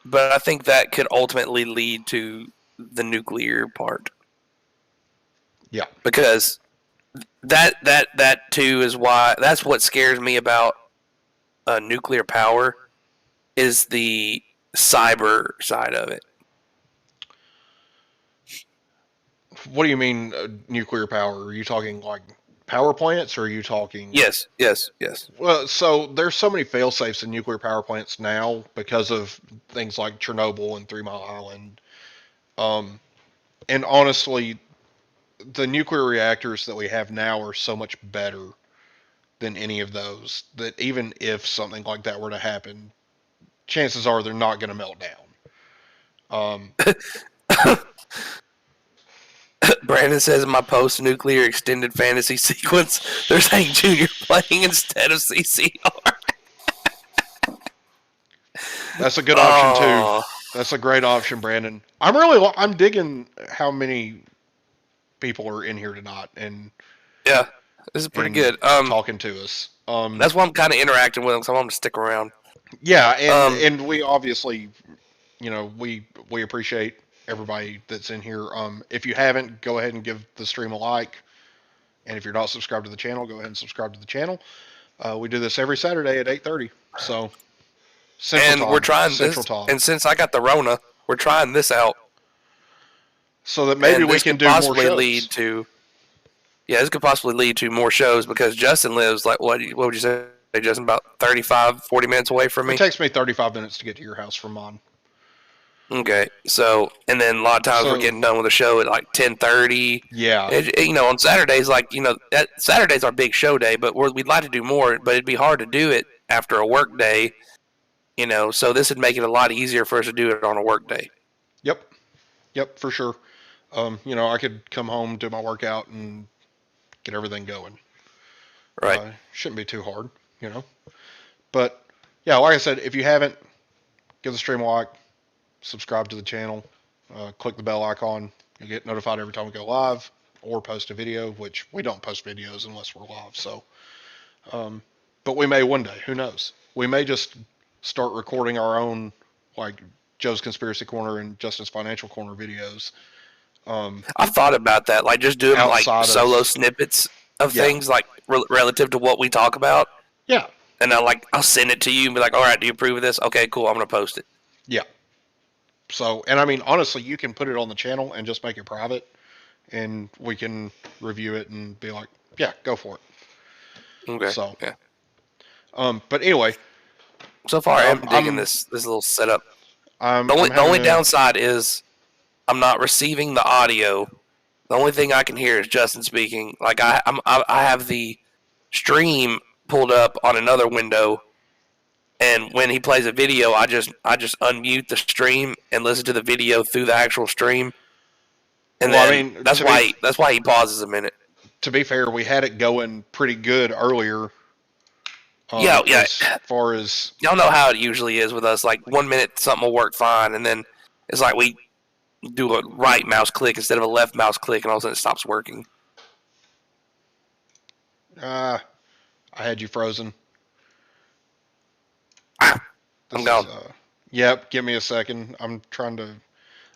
But I think that could ultimately lead to the nuclear part. Yeah, because that too is why that's what scares me about nuclear power is the cyber side of it. What do you mean nuclear power? Are you talking like power plants, or are you talking? Yes. Well, so there's so many fail safes in nuclear power plants now because of things like Chernobyl and 3 Mile Island. And honestly, the nuclear reactors that we have now are so much better than any of those that even if something like that were to happen, chances are they're not going to melt down. Brandon says in my post-nuclear extended fantasy sequence, they're saying Junior playing instead of CCR. That's a good option too. That's a great option, Brandon. I'm digging how many people are in here tonight, and yeah, this is pretty good. Talking to us. That's why I'm kind of interacting with them, so I want them to stick around. Yeah, and we obviously, we appreciate everybody that's in here. If you haven't, go ahead and give the stream a like, and if you're not subscribed to the channel, go ahead and subscribe to the channel. We do this every Saturday at 8:30. So. We're trying this, and since I got the Rona, we're trying this out. So that maybe we can do more shows. This could possibly lead to more shows because Justin lives like, what would you say, Justin, about 35, 40 minutes away from me? It takes me 35 minutes to get to your house from mine. Okay, so, and then a lot of times we're getting done with the show at like 10:30. Yeah. On Saturdays, Saturday's our big show day, but we'd like to do more, but it'd be hard to do it after a work day. So this would make it a lot easier for us to do it on a work day. Yep, for sure. I could come home, do my workout, and get everything going. Right. Shouldn't be too hard, But, yeah, like I said, if you haven't, give the stream a like, subscribe to the channel, click the bell icon. You'll get notified every time we go live or post a video, which we don't post videos unless we're live. So, but we may one day. Who knows? We may just start recording our own, like Joe's Conspiracy Corner and Justin's Financial Corner videos. I've thought about that, like just doing like solo snippets of things, like relative to what we talk about. Yeah. And I'll send it to you and be like, all right, do you approve of this? Okay, cool. I'm going to post it. Yeah. So, and I mean, honestly, you can put it on the channel and just make it private, and we can review it and be like, yeah, go for it. Okay. So, yeah. But anyway. So far, I'm digging this little setup. The only downside is I'm not receiving the audio. The only thing I can hear is Justin speaking. Like I have the stream pulled up on another window, And when he plays a video, I just unmute the stream and listen to the video through the actual stream. And Well, I then mean, that's why he pauses a minute. To be fair, we had it going pretty good earlier. Yeah. As far as y'all know how it usually is with us. Like 1 minute something will work fine, and then it's like we do a right mouse click instead of a left mouse click, and all of a sudden it stops working. I had you frozen. I'm gone. Yep, give me a second. I'm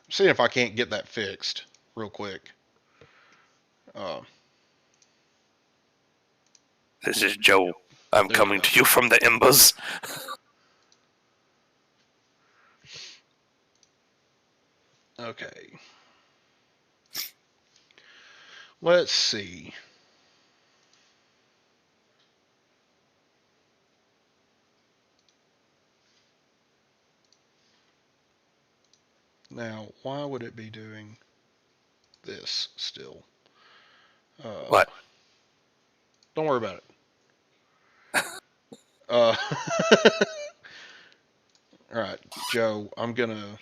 seeing if I can't get that fixed real quick. This is Joe. I'm coming to you from the embers. Okay. Let's see. Now, why would it be doing this still? What? Don't worry about it. All right, Joe, I'm going to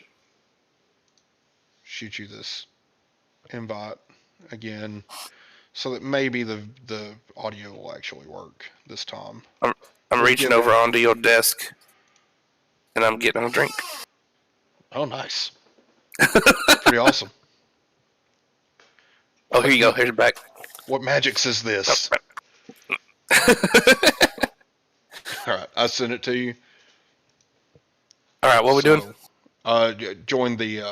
shoot you this invite again so that maybe the audio will actually work this time. I'm reaching over onto your desk, and I'm getting a drink. Oh, nice. Pretty awesome. Oh, here you go. Here's your back. What magics is this? All right, I sent it to you. All right, what we doing? Join the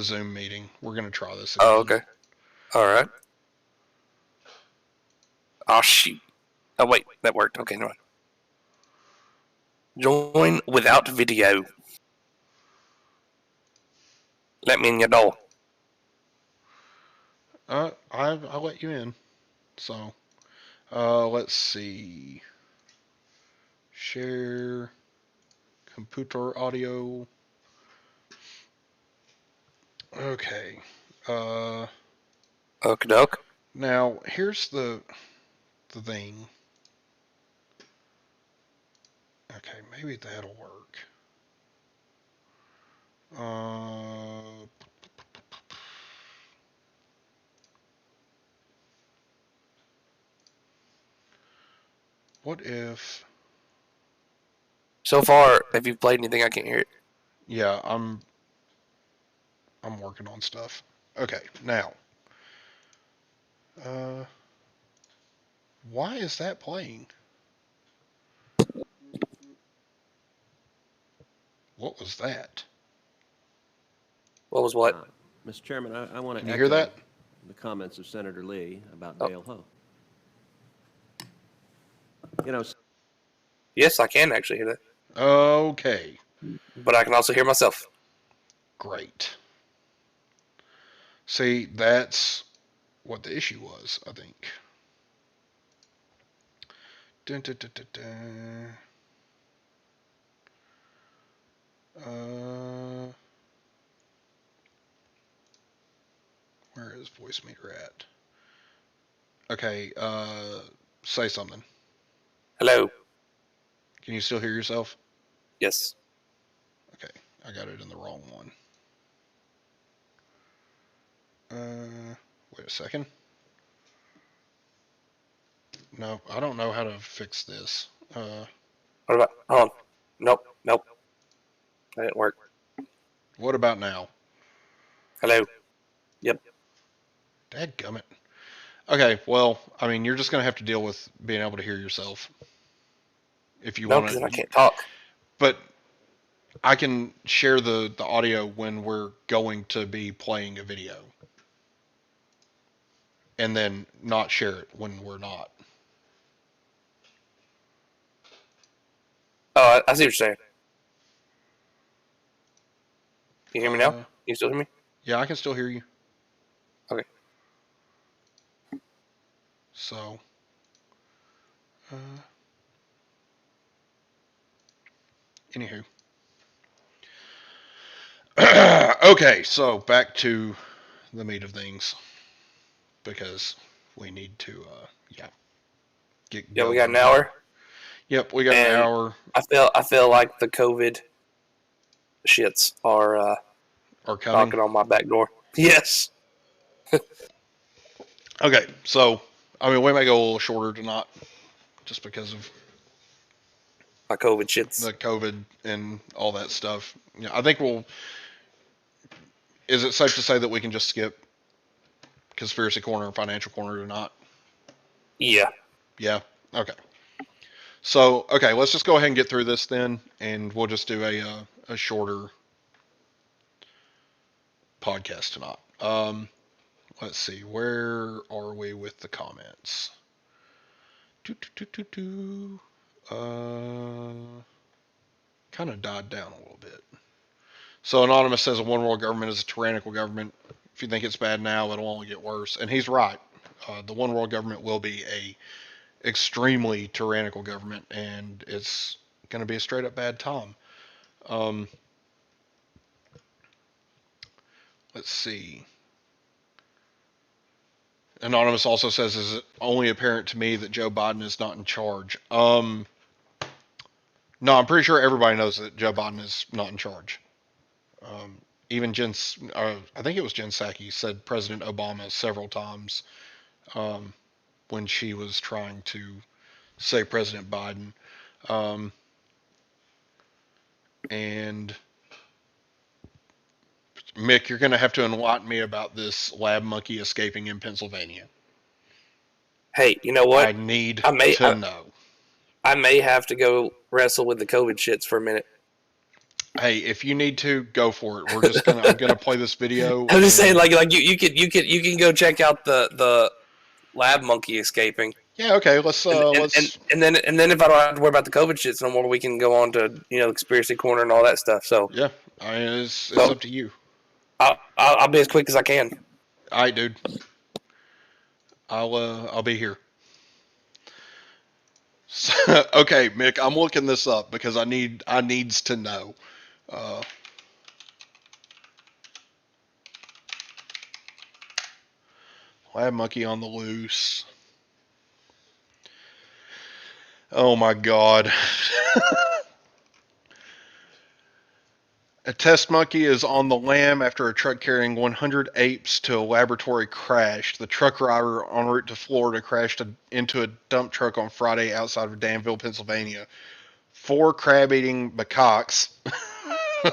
Zoom meeting. We're gonna try this again. Oh, okay. All right. Oh shoot. Oh wait, that worked. Okay, never mind. Join without video. Let me in your door. I'll let you in. So, let's see. Share computer audio. Okay. Okie doke. Now, here's the thing. Okay, maybe that'll work. What if... So far, have you played anything? I can't hear it. Yeah, I'm working on stuff. Okay, now. Why is that playing? What was that? What was what? Mr. Chairman, I want to Can you hear that? The comments of Senator Lee about Dale Ho. You know. Yes, I can actually hear that. Okay. But I can also hear myself. Great. See, that's what the issue was, I think. Dun, dun, dun, dun, dun. Where is voice meter at? Okay, say something. Hello. Can you still hear yourself? Yes. Okay, I got it in the wrong one. Wait a second. No, I don't know how to fix this. What about? Hold on. Nope. That didn't work. What about now? Hello. Yep. Dadgummit. Okay, well, I mean, you're just going to have to deal with being able to hear yourself. If you want to. No, because I can't talk. But I can share the audio when we're going to be playing a video. And then not share it when we're not. Oh, I see what you're saying. Can you hear me now? Can you still hear me? Yeah, I can still hear you. Okay. So, anywho. Okay, so back to the meat of things. Because we need to, Yeah, we got an hour? Yep, we got an And hour. I feel like the COVID shits are coming. knocking on my back door. Yes. Okay, so I mean we may go a little shorter tonight, just because of my COVID shits. The COVID and all that stuff. Yeah, I think we'll. Is it safe to say that we can just skip conspiracy corner and financial corner tonight? Yeah. Yeah. Okay. So okay, let's just go ahead and get through this then, and we'll just do a shorter podcast tonight. Let's see, where are we with the comments? Kind of died down a little bit. So Anonymous says a one world government is a tyrannical government. If you think it's bad now, it'll only get worse. And he's right. The one world government will be a extremely tyrannical government, and it's going to be a straight up bad time. Let's see. Anonymous also says, is it only apparent to me that Joe Biden is not in charge? No, I'm pretty sure everybody knows that Joe Biden is not in charge. Even I think it was Jen Psaki said President Obama several times when she was trying to say President Biden. And Mick, you're going to have to enlighten me about this lab monkey escaping in Pennsylvania. Hey, you know what? I need to know. I may have to go wrestle with the COVID shits for a minute. Hey, if you need to, go for it. I'm gonna play this video. I'm just saying, like you can go check out the lab monkey escaping. Yeah, okay. Let's and then if I don't have to worry about the COVID shits no more, we can go on to conspiracy corner and all that stuff. So yeah, it's up to you. I'll be as quick as I can. All right, dude. I'll be here. So, okay, Mick, I'm looking this up because I needs to know. Lab monkey on the loose. Oh my God. A test monkey is on the lam after a truck carrying 100 apes to a laboratory crashed. The truck driver en route to Florida crashed into a dump truck on Friday outside of Danville, Pennsylvania. 4 crab-eating macaques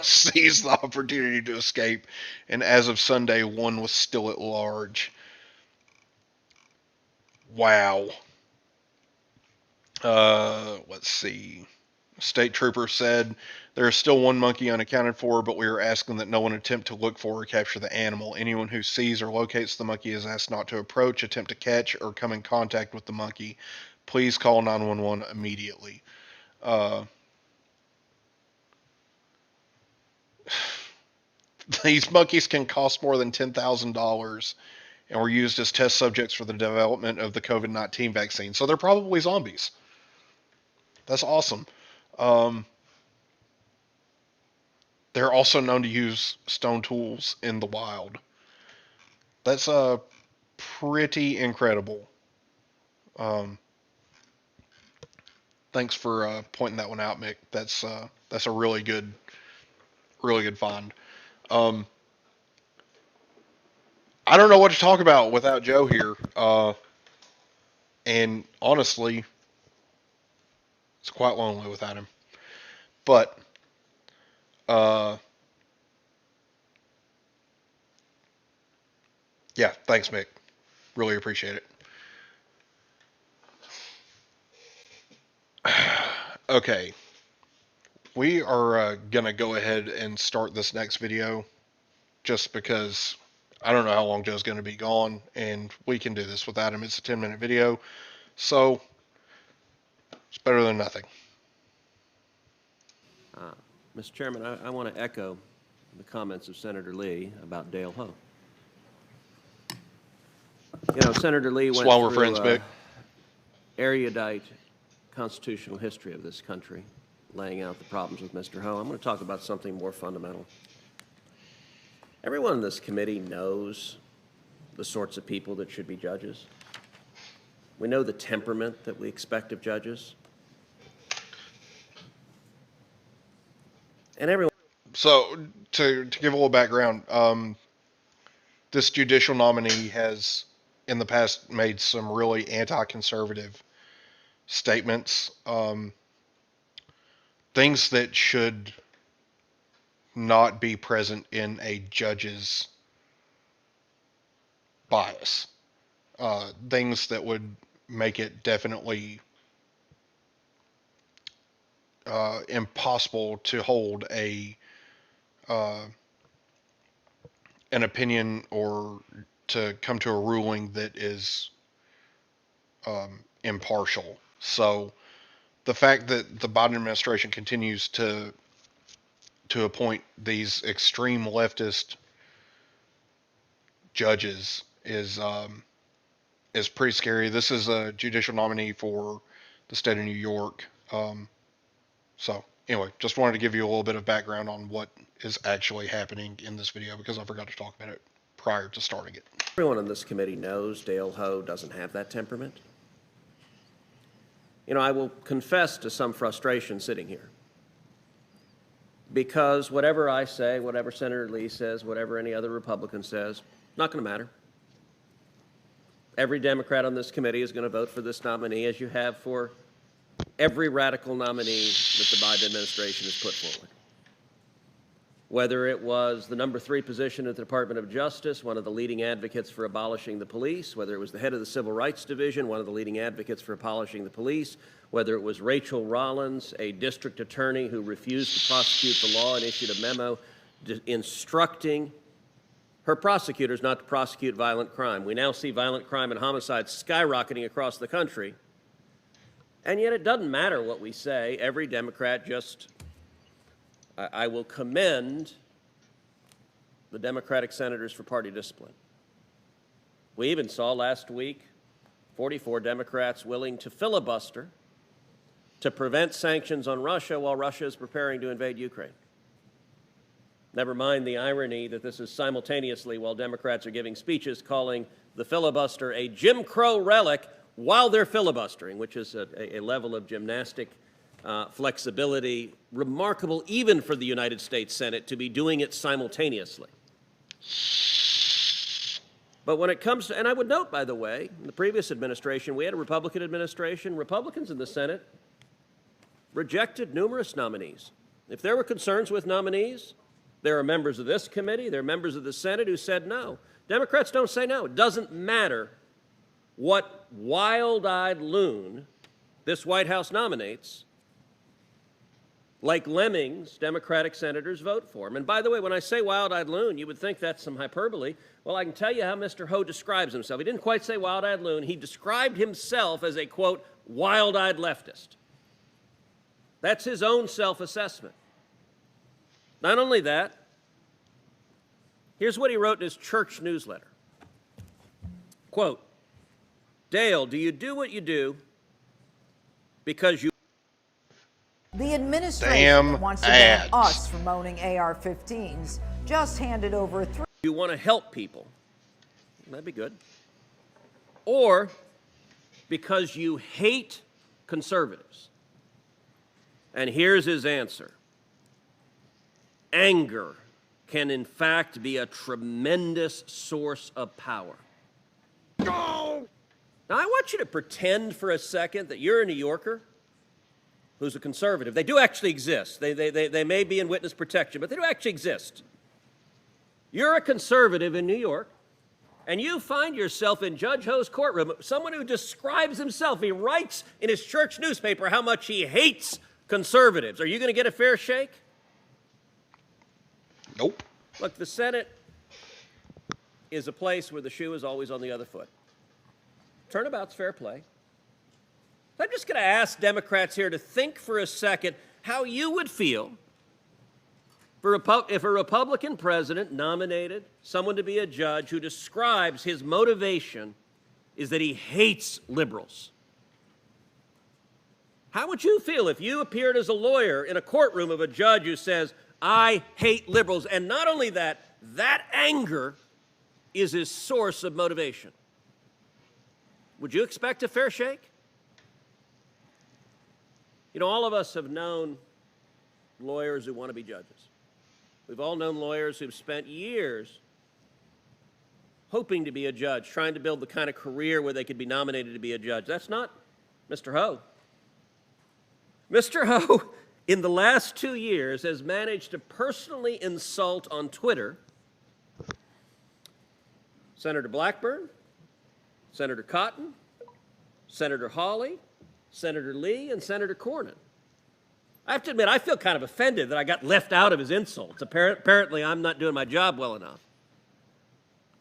seized the opportunity to escape, and as of Sunday, 1 was still at large. Wow. Let's see. State trooper said, there is still 1 monkey unaccounted for, but we are asking that no one attempt to look for or capture the animal. Anyone who sees or locates the monkey is asked not to approach, attempt to catch, or come in contact with the monkey. Please call 911 immediately. These monkeys can cost more than $10,000 and were used as test subjects for the development of the COVID-19 vaccine. So they're probably zombies. That's awesome. They're also known to use stone tools in the wild. That's pretty incredible. Thanks for pointing that one out, Mick. That's a really good find. I don't know what to talk about without Joe here. And honestly, it's quite lonely without him. But yeah, thanks, Mick. Really appreciate it. Okay. We are going to go ahead and start this next video just because I don't know how long Joe's going to be gone, and we can do this without him. It's a 10-minute video, so it's better than nothing. Mr. Chairman, I want to echo the comments of Senator Lee about Dale Ho. You know, Senator Lee went That's why we're through friends, Mick. erudite constitutional history of this country, laying out the problems with Mr. Ho. I'm going to talk about something more fundamental. Everyone in this committee knows the sorts of people that should be judges. We know the temperament that we expect of judges. And everyone. So to give a little background, this judicial nominee has in the past made some really anti-conservative statements, things that should not be present in a judge's bias, things that would make it definitely impossible to hold an opinion or to come to a ruling that is impartial. So the fact that the Biden administration continues to appoint these extreme leftist judges is pretty scary. This is a judicial nominee for the state of New York. So anyway, just wanted to give you a little bit of background on what is actually happening in this video because I forgot to talk about it prior to starting it. Everyone on this committee knows Dale Ho doesn't have that temperament. You know, I will confess to some frustration sitting here. Because whatever I say, whatever Senator Lee says, whatever any other Republican says, not going to matter. Every Democrat on this committee is going to vote for this nominee, as you have for every radical nominee that the Biden administration has put forward. Whether it was the number 3 position at the Department of Justice, one of the leading advocates for abolishing the police, whether it was the head of the Civil Rights Division, one of the leading advocates for abolishing the police, whether it was Rachel Rollins, a district attorney who refused to prosecute the law and issued a memo instructing her prosecutors not to prosecute violent crime. We now see violent crime and homicide skyrocketing across the country. And yet it doesn't matter what we say. Every Democrat just, I will commend the Democratic senators for party discipline. We even saw last week 44 Democrats willing to filibuster to prevent sanctions on Russia while Russia is preparing to invade Ukraine. Never mind the irony that this is simultaneously while Democrats are giving speeches calling the filibuster a Jim Crow relic while they're filibustering, which is a level of gymnastic flexibility remarkable even for the United States Senate to be doing it simultaneously. But when it comes to, and I would note, by the way, in the previous administration, we had a Republican administration. Republicans in the Senate rejected numerous nominees. If there were concerns with nominees, there are members of this committee, there are members of the Senate who said no. Democrats don't say no. It doesn't matter what wild-eyed loon this White House nominates. Like lemmings, Democratic senators vote for him. And by the way, when I say wild-eyed loon, you would think that's some hyperbole. Well, I can tell you how Mr. Ho describes himself. He didn't quite say wild-eyed loon. He described himself as a, quote, wild-eyed leftist. That's his own self-assessment. Not only that, here's what he wrote in his church newsletter. Quote, Dale, do you do what you do because you... The administration wants to ban us from owning AR-15s just handed over 3... You want to help people. That'd be good. Or because you hate conservatives. And here's his answer. Anger can in fact be a tremendous source of power. No! Now I want you to pretend for a second that you're a New Yorker who's a conservative. They do actually exist. They may be in witness protection, but they do actually exist. You're a conservative in New York, and you find yourself in Judge Ho's courtroom, someone who describes himself, he writes in his church newspaper how much he hates conservatives. Are you going to get a fair shake? Nope. Look, the Senate is a place where the shoe is always on the other foot. Turnabout's fair play. I'm just going to ask Democrats here to think for a second how you would feel if a Republican president nominated someone to be a judge who describes his motivation is that he hates liberals. How would you feel if you appeared as a lawyer in a courtroom of a judge who says, I hate liberals, and not only that, that anger is his source of motivation? Would you expect a fair shake? You know, all of us have known lawyers who want to be judges. We've all known lawyers who've spent years hoping to be a judge, trying to build the kind of career where they could be nominated to be a judge. That's not Mr. Ho. Mr. Ho, in the last 2 years, has managed to personally insult on Twitter Senator Blackburn, Senator Cotton, Senator Hawley, Senator Lee, and Senator Cornyn. I have to admit, I feel kind of offended that I got left out of his insults. Apparently, I'm not doing my job well enough.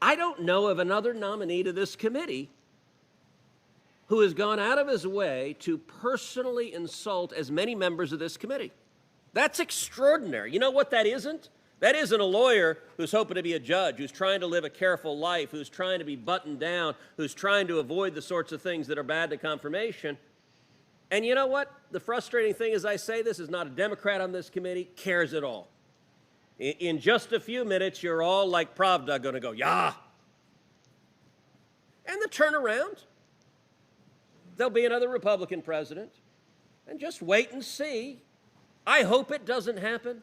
I don't know of another nominee to this committee who has gone out of his way to personally insult as many members of this committee. That's extraordinary. You know what that isn't? That isn't a lawyer who's hoping to be a judge, who's trying to live a careful life, who's trying to be buttoned down, who's trying to avoid the sorts of things that are bad to confirmation. And you know what? The frustrating thing as I say this is not a Democrat on this committee cares at all. In just a few minutes, you're all like Pravda going to go, yeah. And the turnaround, there'll be another Republican president. And just wait and see. I hope it doesn't happen.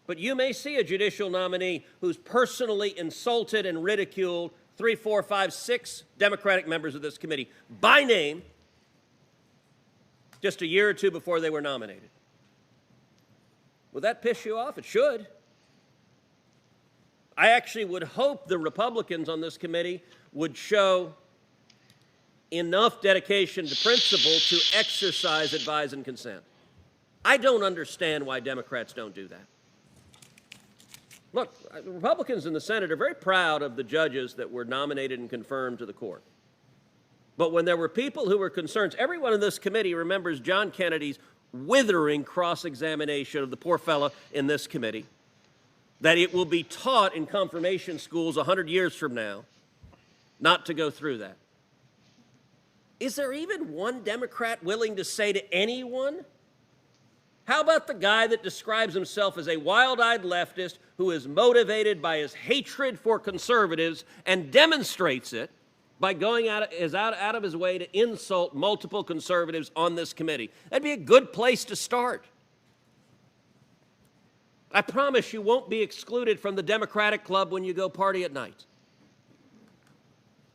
But you may see a judicial nominee who's personally insulted and ridiculed 3, 4, 5, 6 Democratic members of this committee by name just a year or two before they were nominated. Will that piss you off? It should. I actually would hope the Republicans on this committee would show enough dedication to principle to exercise advise and consent. I don't understand why Democrats don't do that. Look, Republicans in the Senate are very proud of the judges that were nominated and confirmed to the court. But when there were people who were concerned, everyone in this committee remembers John Kennedy's withering cross-examination of the poor fellow in this committee, that it will be taught in confirmation schools 100 years from now not to go through that. Is there even one Democrat willing to say to anyone, how about the guy that describes himself as a wild-eyed leftist who is motivated by his hatred for conservatives and demonstrates it by going out of his way to insult multiple conservatives on this committee? That'd be a good place to start. I promise you won't be excluded from the Democratic Club when you go party at night.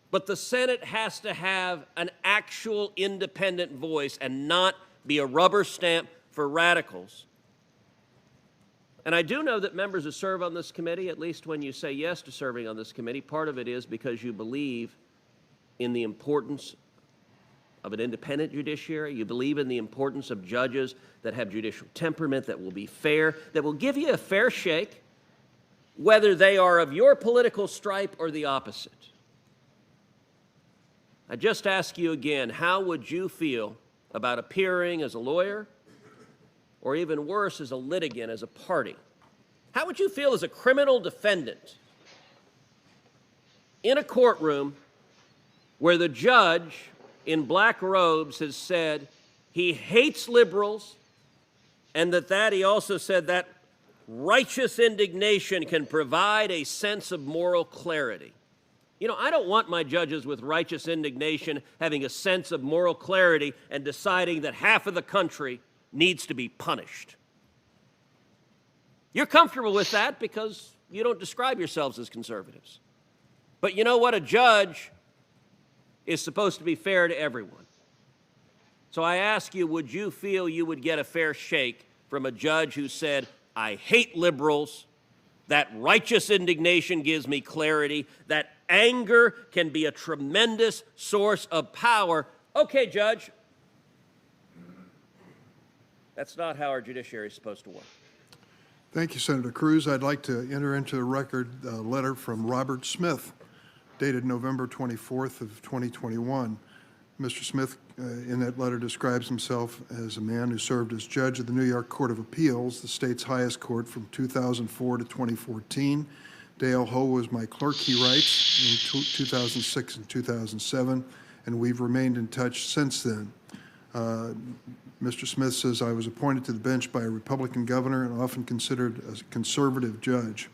But the Senate has to have an actual independent voice and not be a rubber stamp for radicals. And I do know that members who serve on this committee, at least when you say yes to serving on this committee, part of it is because you believe in the importance of an independent judiciary. You believe in the importance of judges that have judicial temperament, that will be fair, that will give you a fair shake, whether they are of your political stripe or the opposite. I just ask you again, how would you feel about appearing as a lawyer, or even worse, as a litigant, as a party? How would you feel as a criminal defendant in a courtroom where the judge in black robes has said he hates liberals, and that he also said that righteous indignation can provide a sense of moral clarity? You know, I don't want my judges with righteous indignation having a sense of moral clarity and deciding that half of the country needs to be punished. You're comfortable with that because you don't describe yourselves as conservatives. But you know what? A judge is supposed to be fair to everyone. So I ask you, would you feel you would get a fair shake from a judge who said, I hate liberals, that righteous indignation gives me clarity, that anger can be a tremendous source of power? Okay, Judge. That's not how our judiciary is supposed to work. Thank you, Senator Cruz. I'd like to enter into the record a letter from Robert Smith, dated November 24th of 2021. Mr. Smith, in that letter, describes himself as a man who served as judge of the New York Court of Appeals, the state's highest court, from 2004 to 2014. Dale Ho was my clerk, he writes, in 2006 and 2007, and we've remained in touch since then. Mr. Smith says, I was appointed to the bench by a Republican governor and often considered a conservative judge.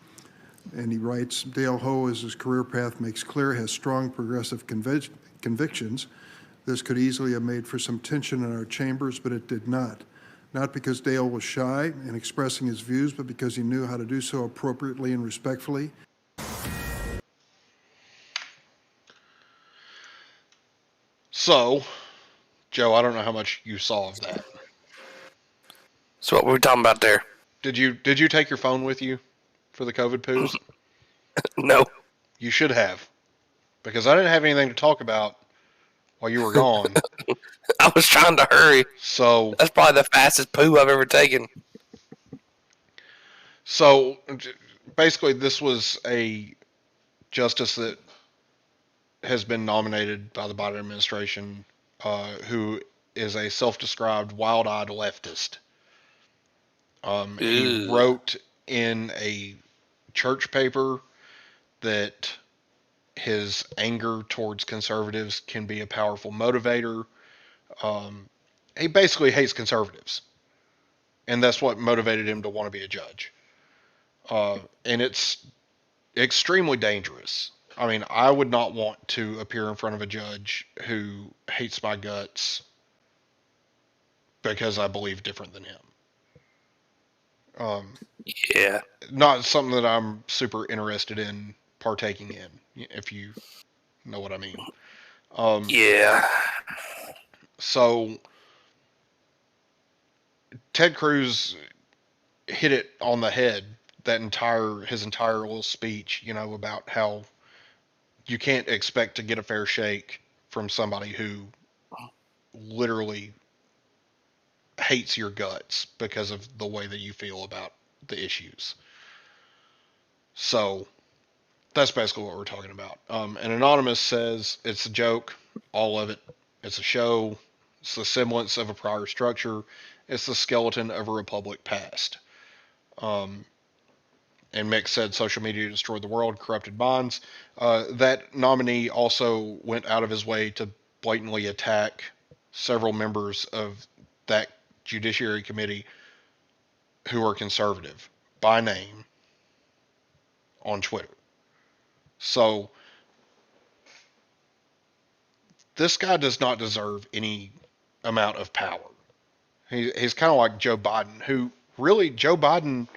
And he writes, Dale Ho, as his career path makes clear, has strong progressive convictions. This could easily have made for some tension in our chambers, but it did not. not because Dale was shy in expressing his views, but because he knew how to do so appropriately and respectfully. So, Joe, I don't know how much you saw of that. So what were we talking about there? Did you take your phone with you for the COVID poos? No. You should have, because I didn't have anything to talk about while you were gone. I was trying to hurry. So that's probably the fastest poo I've ever taken. So basically, this was a justice that has been nominated by the Biden administration, who is a self-described wild-eyed leftist. He wrote in a church paper that his anger towards conservatives can be a powerful motivator. He basically hates conservatives, and that's what motivated him to want to be a judge. And it's extremely dangerous. I mean, I would not want to appear in front of a judge who hates my guts because I believe different than him. Yeah. Not something that I'm super interested in partaking in, if you know what I mean. Yeah. So, Ted Cruz hit it on the head, his entire little speech, about how you can't expect to get a fair shake from somebody who literally hates your guts because of the way that you feel about the issues. So that's basically what we're talking about. And Anonymous says it's a joke, all of it. It's a show. It's the semblance of a prior structure. It's the skeleton of a republic past. And Mick said social media destroyed the world, corrupted minds. That nominee also went out of his way to blatantly attack several members of that Judiciary Committee who are conservative by name on Twitter. So this guy does not deserve any amount of power. He's kind of like Joe Biden, who really, Joe Biden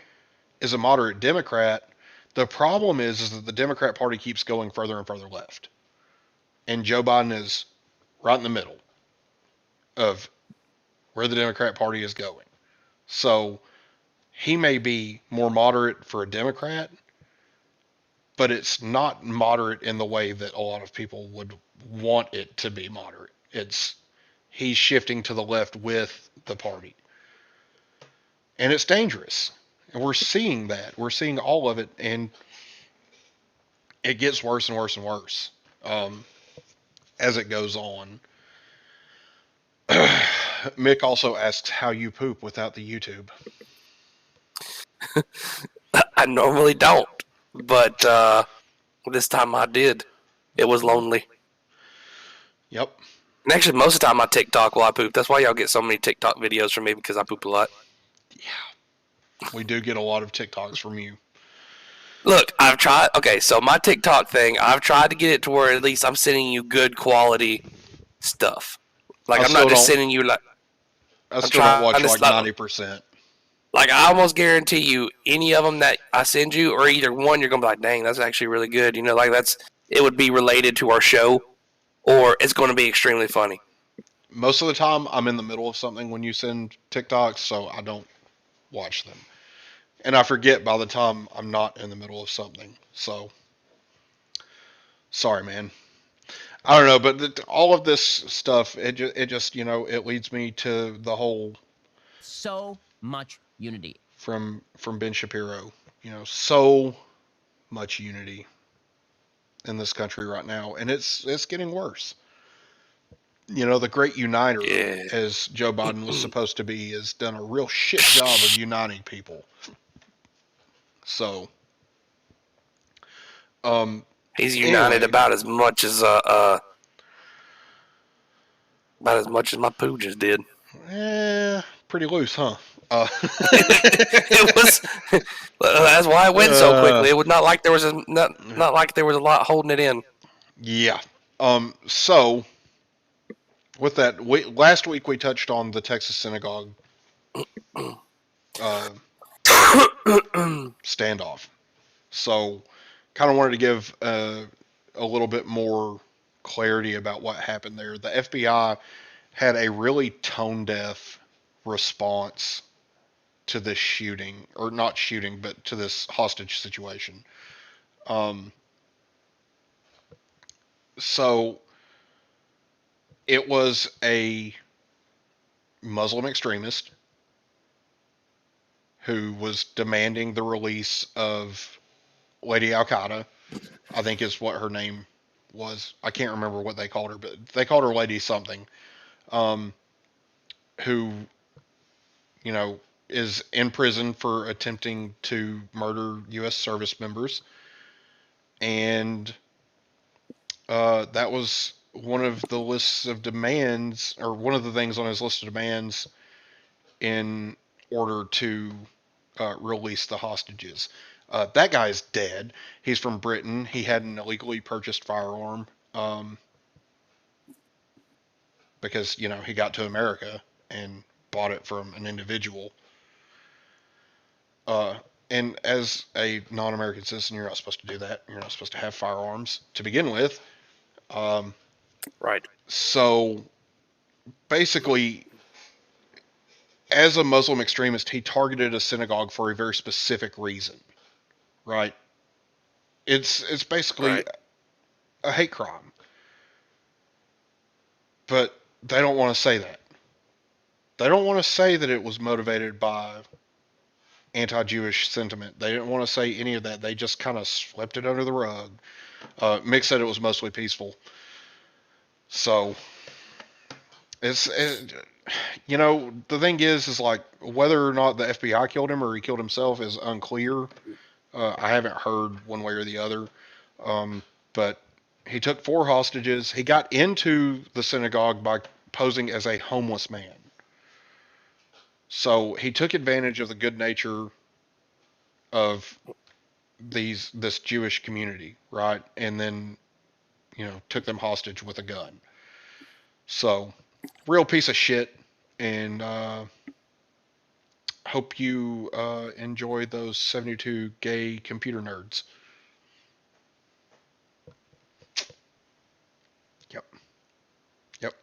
is a moderate Democrat. The problem is that the Democrat Party keeps going further and further left. And Joe Biden is right in the middle of where the Democrat Party is going. So he may be more moderate for a Democrat, but it's not moderate in the way that a lot of people would want it to be moderate. He's shifting to the left with the party. And it's dangerous. And we're seeing that. We're seeing all of it, and it gets worse and worse and worse as it goes on. Mick also asks how you poop without the YouTube. I normally don't, but this time I did. It was lonely. Yep. And actually, most of the time I TikTok while I poop. That's why y'all get so many TikTok videos from me, because I poop a lot. Yeah. We do get a lot of TikToks from you. Look, I've tried. Okay, so my TikTok thing, I've tried to get it to where at least I'm sending you good quality stuff. Like, I'm not just sending you like. I still don't watch like 90%. Like, I almost guarantee you, any of them that I send you, or either one, you're gonna be like, "Dang, that's actually really good." Like it would be related to our show, or it's going to be extremely funny. Most of the time, I'm in the middle of something when you send TikToks, so I don't watch them. And I forget by the time I'm not in the middle of something. So, sorry, man. I don't know, but all of this stuff, it just it leads me to the whole so much unity from Ben Shapiro. So much unity in this country right now, and it's getting worse. The great uniter, as Joe Biden was supposed to be, has done a real shit job of uniting people. So, he's united about as much as my poo just did. Pretty loose, huh? It was. That's why it went so quickly. It was not like there was not like there was a lot holding it in. Yeah. So, with that, last week we touched on the Texas synagogue standoff. So, kind of wanted to give a little bit more clarity about what happened there. The FBI had a really tone deaf response to this shooting, or not shooting, but to this hostage situation. So it was a Muslim extremist who was demanding the release of Lady Al Qaeda, I think is what her name was. I can't remember what they called her, but they called her Lady something. Who, you know, is in prison for attempting to murder U.S. service members. And that was one of the lists of demands, or one of the things on his list of demands in order to release the hostages. That guy's dead. He's from Britain. He had an illegally purchased firearm because, you know, he got to America and bought it from an individual. And as a non-American citizen, you're not supposed to do that. You're not supposed to have firearms to begin with. Right. So basically, as a Muslim extremist, he targeted a synagogue for a very specific reason. Right? It's basically a hate crime. But they don't want to say that. They don't want to say that it was motivated by anti-Jewish sentiment. They didn't want to say any of that. They just kind of swept it under the rug. Mick said it was mostly peaceful. So, you know, the thing is like, whether or not the FBI killed him or he killed himself is unclear. I haven't heard one way or the other. But he took 4 hostages. He got into the synagogue by posing as a homeless man. So he took advantage of the good nature of this Jewish community, right? And then, you know, took them hostage with a gun. So, real piece of shit. And hope you enjoy those 72 gay computer nerds. Yep. Yep.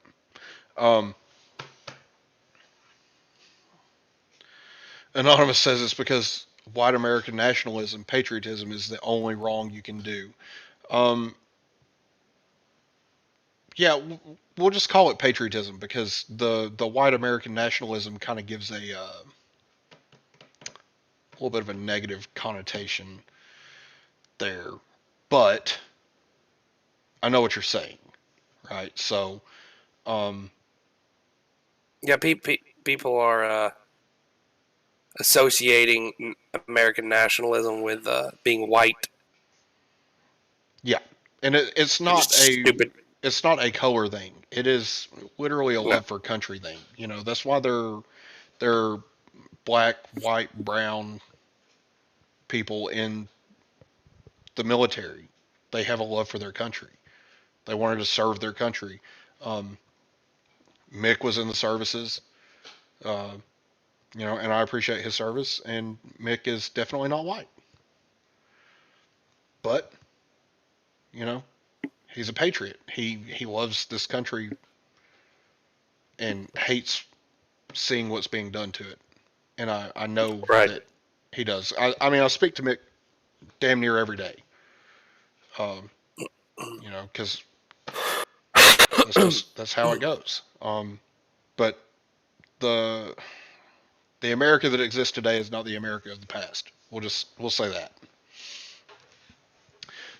Anonymous says it's because white American nationalism, patriotism is the only wrong you can do. Yeah, we'll just call it patriotism because the white American nationalism kind of gives a little bit of a negative connotation there. But I know what you're saying, right? So, yeah, people are associating American nationalism with being white. Yeah, and it's not stupid. It's not a color thing. It is literally a love for country thing. You know, that's why they're black, white, brown people in the military. They have a love for their country. They wanted to serve their country. Mick was in the services, you know, and I appreciate his service. And Mick is definitely not white, but you know, he's a patriot. He loves this country and hates seeing what's being done to it. And I know that he does. I mean, I speak to Mick damn near every day. You know, because that's how it goes. But the America that exists today is not the America of the past. We'll say that.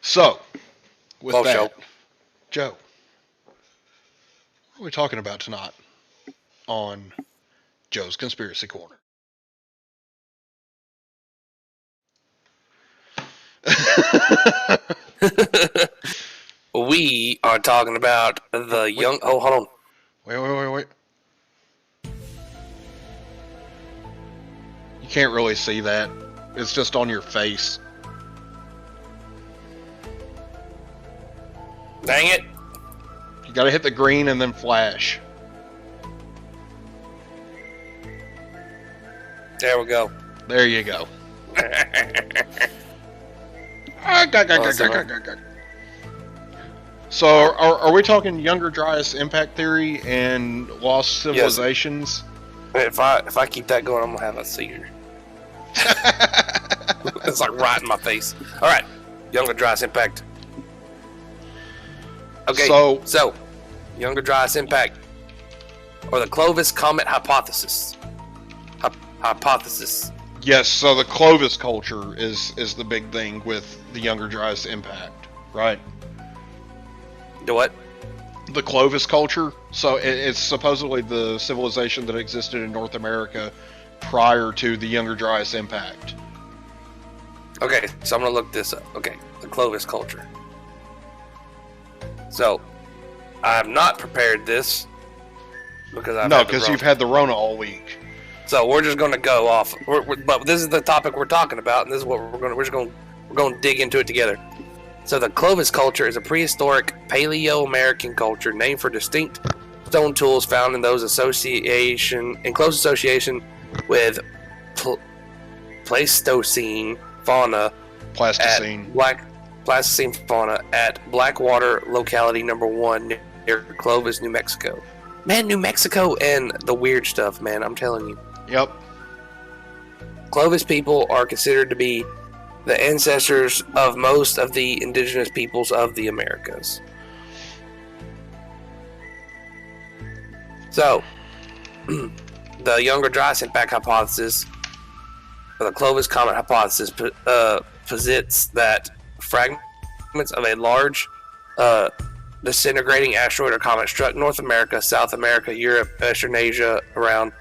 So, with that, Joe, what are we talking about tonight on Joe's Conspiracy Corner? We are talking about the young. Oh, hold on. Wait. You can't really see that. It's just on your face. Dang it. You gotta hit the green and then flash. There we go. There you go. So, are we talking Younger Dryas impact theory and lost civilizations? Yes. If I keep that going, I'm gonna have a seizure. It's like right in my face. All right, Younger Dryas impact. Okay, so Younger Dryas impact, or the Clovis Comet hypothesis. Hypothesis. Yes, so the Clovis culture is the big thing with the Younger Dryas impact, right? The what? The Clovis culture. So it's supposedly the civilization that existed in North America prior to the Younger Dryas impact. Okay, so I'm gonna look this up. Okay, the Clovis culture. So, I have not prepared this because you've had the Rona all week. So we're just gonna go off. But this is the topic we're talking about, and this is what we're gonna dig into it together. So the Clovis culture is a prehistoric Paleo-American culture named for distinct stone tools found in close association with Pleistocene fauna. Pleistocene fauna at Blackwater locality number 1 near Clovis, New Mexico. Man, New Mexico and the weird stuff, man, I'm telling you. Yep. Clovis people are considered to be the ancestors of most of the indigenous peoples of the Americas. So, the Younger Dryas impact hypothesis, or the Clovis Comet hypothesis, posits that fragments of a large disintegrating asteroid or comet struck North America, South America, Europe, Western Asia around,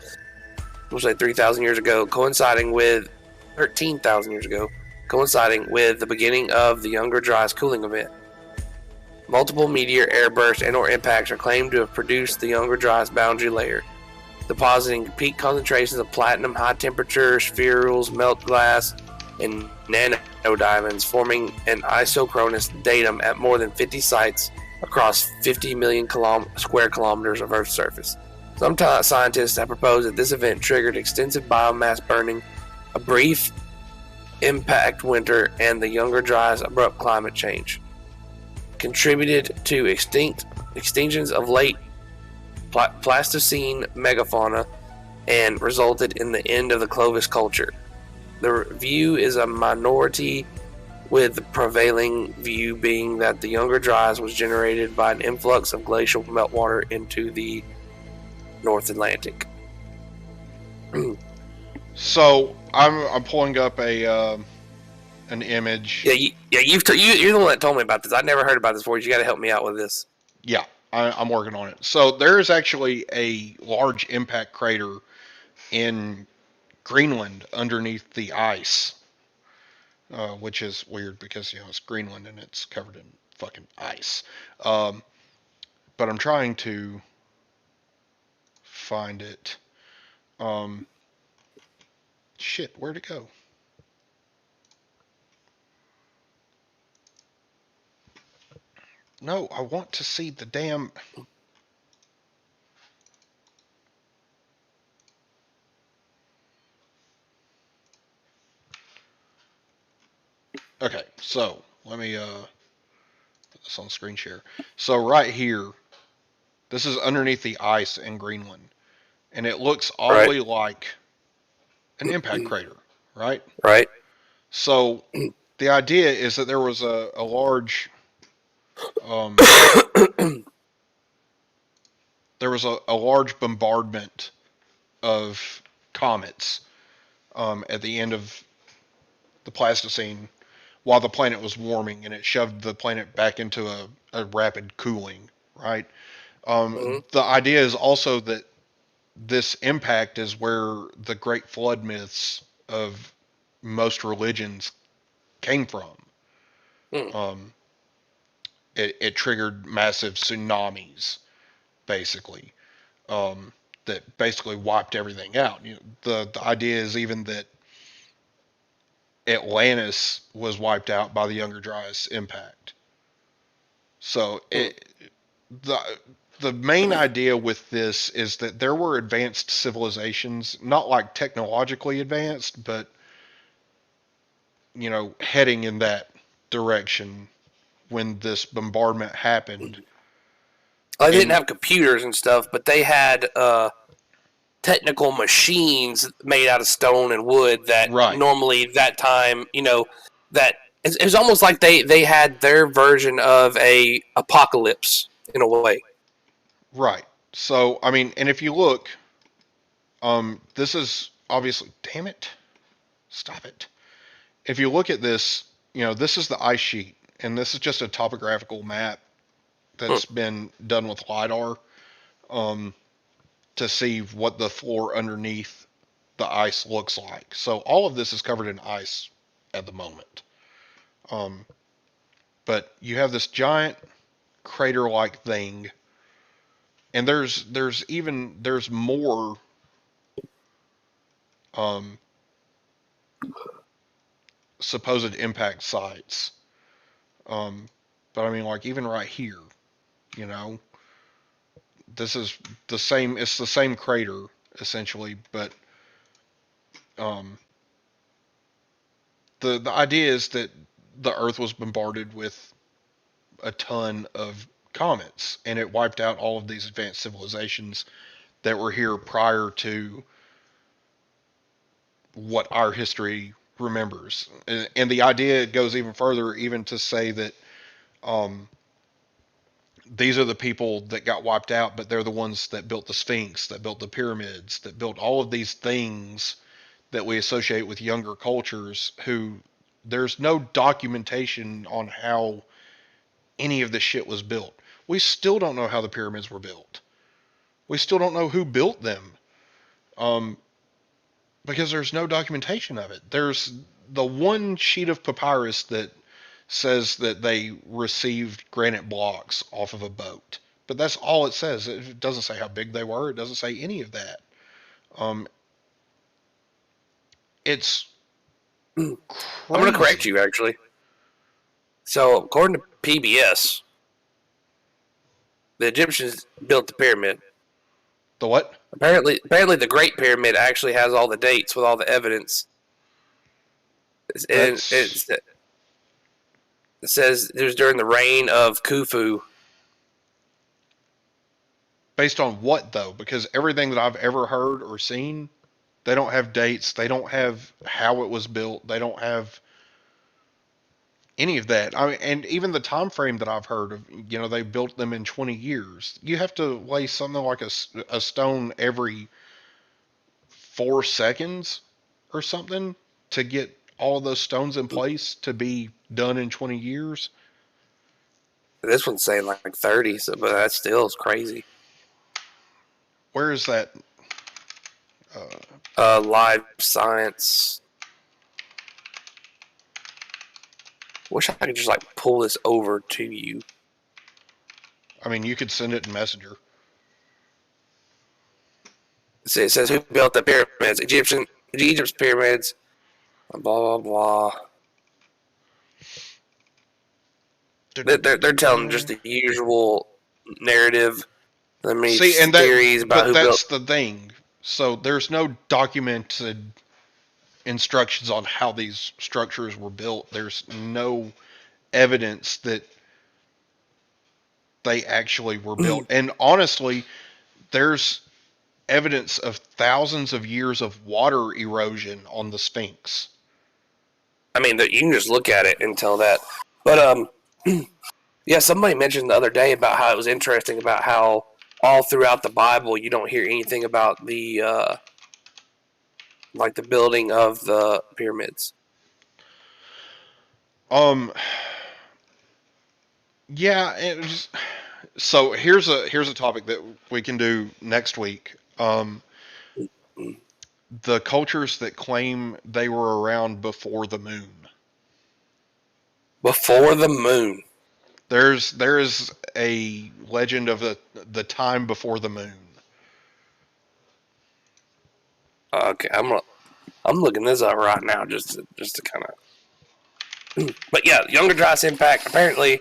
we'll say 3,000 years ago, coinciding with 13,000 years ago, coinciding with the beginning of the Younger Dryas cooling event. Multiple meteor airbursts and or impacts are claimed to have produced the Younger Dryas boundary layer, depositing peak concentrations of platinum, high-temperature spherules, melt glass, and nanodiamonds, forming an isochronous datum at more than 50 sites across 50 million square kilometers of Earth's surface. Some scientists have proposed that this event triggered extensive biomass burning, a brief impact winter, and the Younger Dryas' abrupt climate change contributed to extinctions of late Pleistocene megafauna and resulted in the end of the Clovis culture. The view is a minority, with the prevailing view being that the Younger Dryas was generated by an influx of glacial meltwater into the North Atlantic. So I'm pulling up an image. You're the one that told me about this. I never heard about this before. You got to help me out with this. Yeah, I'm working on it. So there is actually a large impact crater in Greenland underneath the ice, which is weird because it's Greenland and it's covered in fucking ice. But I'm trying to find it. Shit, where'd it go? No, I want to see the damn... Okay, so let me put this on screen share. So right here, this is underneath the ice in Greenland, and it looks oddly like an impact crater, right? Right. So the idea is that there was a large, bombardment of comets at the end of the Pleistocene while the planet was warming, and it shoved the planet back into a rapid cooling, right? The idea is also that this impact is where the great flood myths of most religions came from. It triggered massive tsunamis, basically, that basically wiped everything out. The idea is even that Atlantis was wiped out by the Younger Dryas impact. So the main idea with this is that there were advanced civilizations, not like technologically advanced, but heading in that direction when this bombardment happened. They didn't have computers and stuff, but they had technical machines made out of stone and wood that normally that time, that it was almost like they had their version of a apocalypse in a way. Right. So, I mean, and if you look, this is obviously, damn it, stop it. If you look at this, this is the ice sheet, and this is just a topographical map that's been done with LiDAR to see what the floor underneath the ice looks like. So all of this is covered in ice at the moment. But you have this giant crater-like thing, and there's more supposed impact sites. But I mean, like, even right here, this is the same. It's the same crater essentially, but the idea is that the Earth was bombarded with a ton of comets, and it wiped out all of these advanced civilizations that were here prior to what our history remembers. And the idea goes even further, even to say that these are the people that got wiped out, but they're the ones that built the Sphinx, that built the pyramids, that built all of these things that we associate with younger cultures, who there's no documentation on how any of this shit was built. We still don't know how the pyramids were built. We still don't know who built them. Because there's no documentation of it. There's the one sheet of papyrus that says that they received granite blocks off of a boat. But that's all it says. It doesn't say how big they were. It doesn't say any of that. It's crazy. I'm going to correct you, actually. So, according to PBS, the Egyptians built the pyramid. The what? Apparently, the Great Pyramid actually has all the dates with all the evidence. It says it was during the reign of Khufu. Based on what, though? Because everything that I've ever heard or seen, they don't have dates. They don't have how it was built. They don't have any of that. I mean, and even the time frame that I've heard of, they built them in 20 years. You have to lay something like a stone every 4 seconds or something to get all of those stones in place to be done in 20 years. This one's saying like 30, but that still is crazy. Where is that? Live Science. Wish I could just pull this over to you. I mean, you could send it in Messenger. It says who built the pyramids? Egypt's pyramids. Blah blah blah. They're telling just the usual narrative. Theories about who built. That's the thing. So there's no documented instructions on how these structures were built. There's no evidence that they actually were built. And honestly, there's evidence of thousands of years of water erosion on the Sphinx. I mean, you can just look at it and tell that. But yeah, somebody mentioned the other day about how it was interesting about how all throughout the Bible you don't hear anything about the the building of the pyramids. Yeah, so here's a topic that we can do next week. The cultures that claim they were around before the moon. Before the moon. There is a legend of the time before the moon. Okay, I'm looking this up right now just to kind of. But yeah, Younger Dryas impact. Apparently,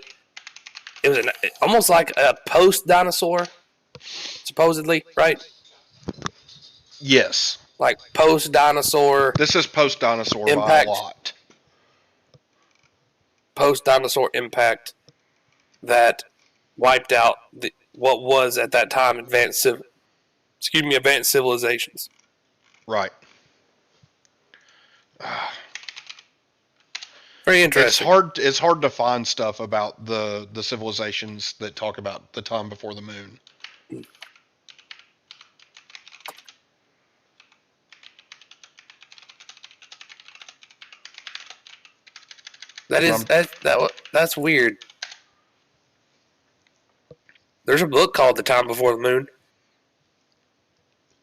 it was almost like a post dinosaur. supposedly, right? Yes. Like post-dinosaur. This is post-dinosaur by a impact. lot. Post-dinosaur impact that wiped out what was at that time advanced civilizations. Right. Very interesting. It's hard to find stuff about the civilizations that talk about the time before the moon. That's weird. There's a book called The Time Before the Moon.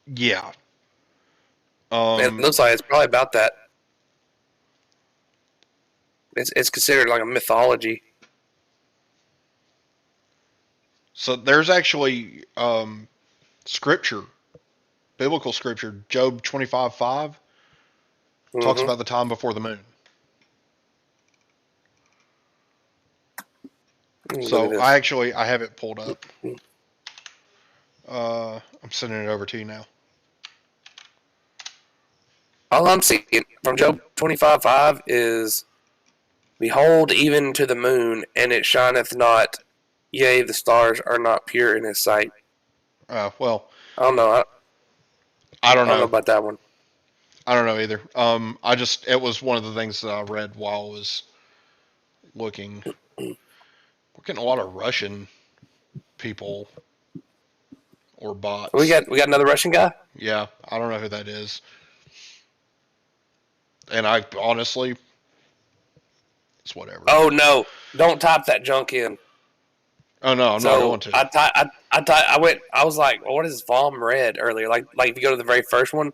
Yeah. It looks like it's probably about that. It's considered like a mythology. So there's actually scripture, biblical scripture, Job 25:5 talks about the time before the moon. So I have it pulled up. I'm sending it over to you now. All I'm seeing from Job 25:5 is, "Behold, even to the moon, and it shineth not; yea, the stars are not pure in his sight." Well, I don't know. I don't know about that one. I don't know either. It was one of the things that I read while I was looking. We're getting a lot of Russian people or bots. We got another Russian guy? Yeah, I don't know who that is. And I honestly, it's whatever. Oh no! Don't type that junk in. Oh no, I'm not going to. I was like, well, what is Vom read earlier? Like if you go to the very first one.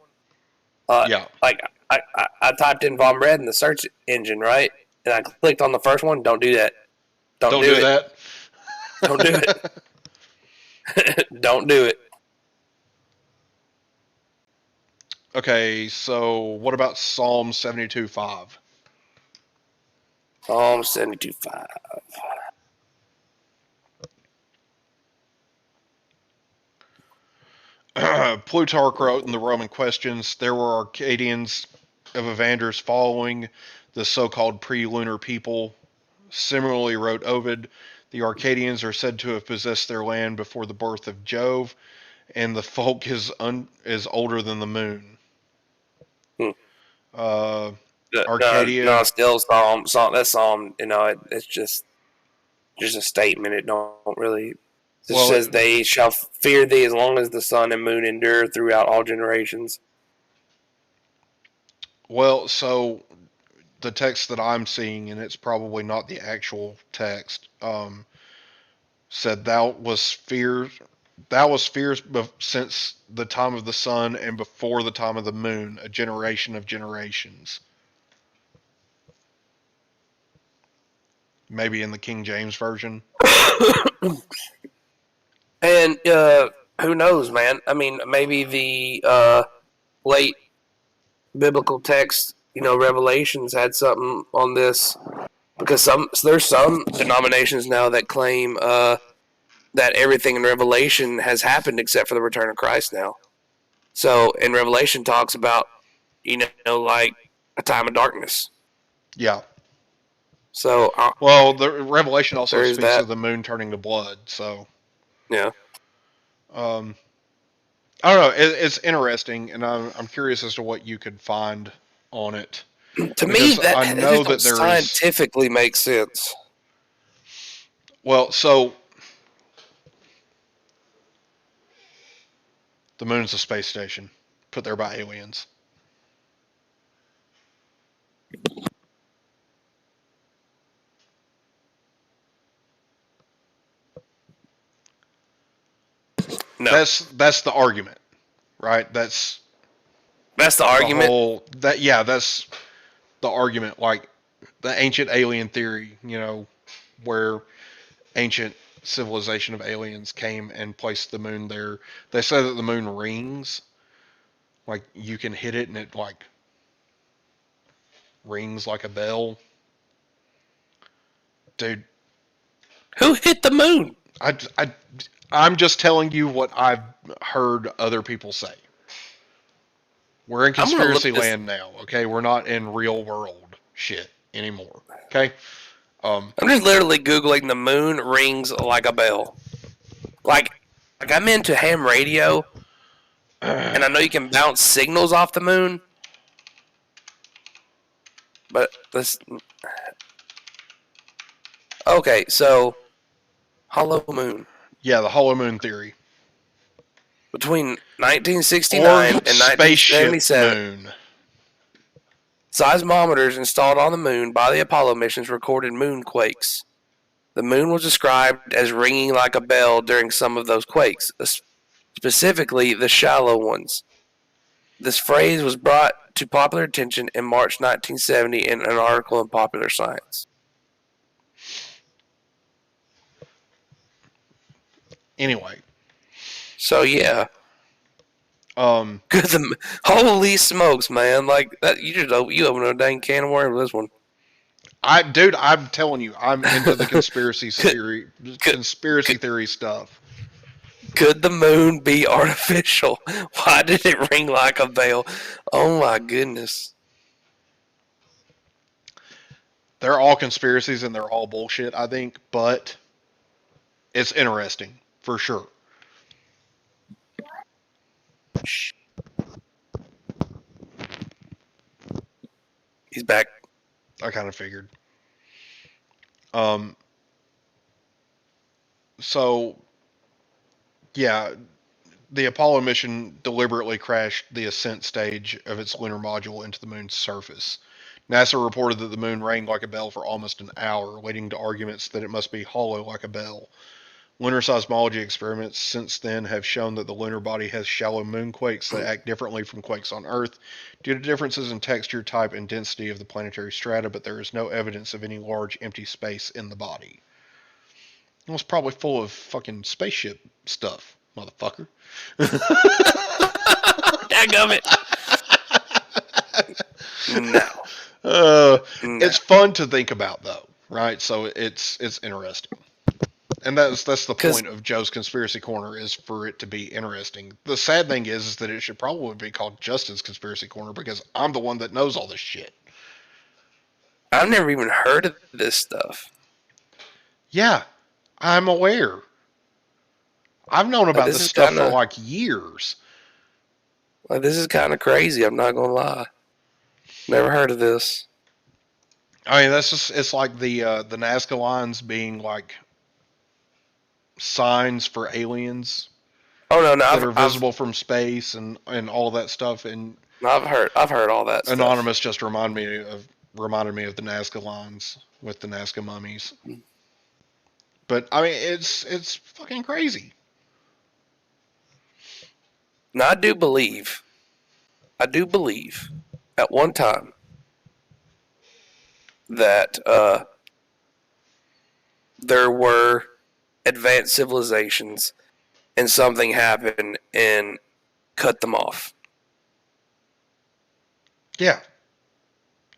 Yeah. Like I typed in Vom read in the search engine, right? And I clicked on the first one. Don't do that. Don't do that. Don't do it. Don't do it. Okay, so what about Psalm 72:5? Psalm 72:5. Plutarch wrote in the Roman Questions, there were Arcadians of Evanders following the so-called pre-lunar people. Similarly, wrote Ovid, the Arcadians are said to have possessed their land before the birth of Jove, and the folk is older than the moon. Arcadia. No, still Psalm. That Psalm, it's just a statement. It don't really. It says they shall fear thee as long as the sun and moon endure throughout all generations. Well, so the text that I'm seeing, and it's probably not the actual text, said thou was feared since the time of the sun and before the time of the moon, a generation of generations. Maybe in the King James Version. And who knows, man? I mean, maybe the late biblical text, Revelations had something on this, because there's some denominations now that claim that everything in Revelation has happened except for the return of Christ now. So, in Revelation talks about, like a time of darkness. Yeah. So, the Revelation also speaks of the moon turning to blood. So, yeah. I don't know. It's interesting, and I'm curious as to what you could find on it. To me, I know that scientifically makes sense. Well, so the moon's a space station put there by aliens. No. That's the argument, right? That's the argument. That's the argument. Like the ancient alien theory, where ancient civilization of aliens came and placed the moon there. They say that the moon rings. Like you can hit it and it like rings like a bell. Dude, who hit the moon? I'm just telling you what I've heard other people say. We're in conspiracy land now, okay? We're not in real world shit anymore, okay? I'm just literally Googling the moon rings like a bell. Like I'm into ham radio, and I know you can bounce signals off the moon, but this. Okay, so hollow moon. Yeah, the hollow moon theory. Between 1969 Or and spaceship 1977, moon. seismometers installed on the moon by the Apollo missions recorded moonquakes. The moon was described as ringing like a bell during some of those quakes, specifically the shallow ones. This phrase was brought to popular attention in March 1970 in an article in Popular Science. Anyway. So yeah. Holy smokes, man! Like that, you open a dang can of worms with this one. Dude, I'm telling you, I'm into the conspiracy theory stuff. Could the moon be artificial? Why did it ring like a bell? Oh my goodness. They're all conspiracies and they're all bullshit, I think, but it's interesting, for sure. He's back. I kind of figured. So, yeah, the Apollo mission deliberately crashed the ascent stage of its lunar module into the moon's surface. NASA reported that the moon rang like a bell for almost an hour, leading to arguments that it must be hollow like a bell. Lunar seismology experiments since then have shown that the lunar body has shallow moonquakes that act differently from quakes on Earth due to differences in texture, type, and density of the planetary strata, but there is no evidence of any large empty space in the body. It was probably full of fucking spaceship stuff, motherfucker. Dadgummit. No. It's fun to think about, though, right? So it's interesting. And that's the point of Joe's Conspiracy Corner, is for it to be interesting. The sad thing is that it should probably be called Justin's Conspiracy Corner, because I'm the one that knows all this shit. I've never even heard of this stuff. Yeah, I'm aware. I've known about this stuff for like years. Like, this is kind of crazy, I'm not going to lie. Never heard of this. I mean, that's just, it's like the Nazca lines being like signs for aliens. Oh no, that are visible from space and all that stuff. And I've heard all that stuff. Anonymous just reminded me of the Nazca lines with the Nazca mummies. But I mean, it's fucking crazy. Now I do believe at one time that there were advanced civilizations and something happened and cut them off. Yeah.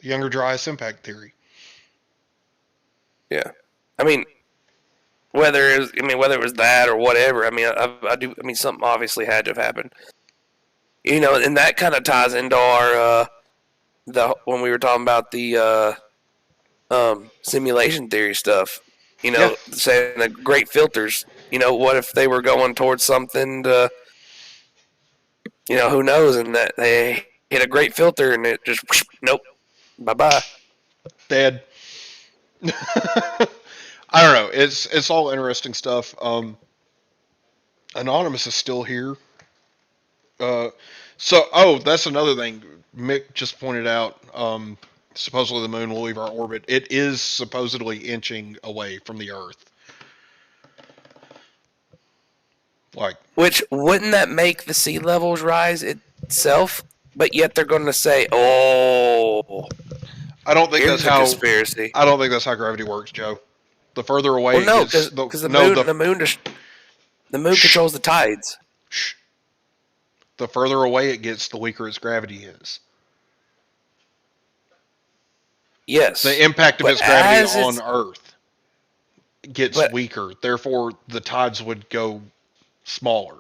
The Younger Dryas impact theory. Yeah. I mean, whether it was that or whatever, I mean, something obviously had to have happened. You know, and that kind of ties into our when we were talking about the simulation theory stuff. You know, saying the great filters. You know, what if they were going towards something to, you know, who knows, and that they hit a great filter and it just, nope, bye-bye. Dead. I don't know. It's all interesting stuff. Anonymous is still here. That's another thing. Mick just pointed out, supposedly the moon will leave our orbit. It is supposedly inching away from the Earth. Which, wouldn't that make the sea levels rise itself? But yet they're going to say, "Oh, I don't think that's how conspiracy." I don't think that's how gravity works, Joe. The further away, because the moon controls the tides. The further away it gets, the weaker its gravity is. Yes, the impact of its gravity on Earth gets weaker. Therefore, the tides would go smaller.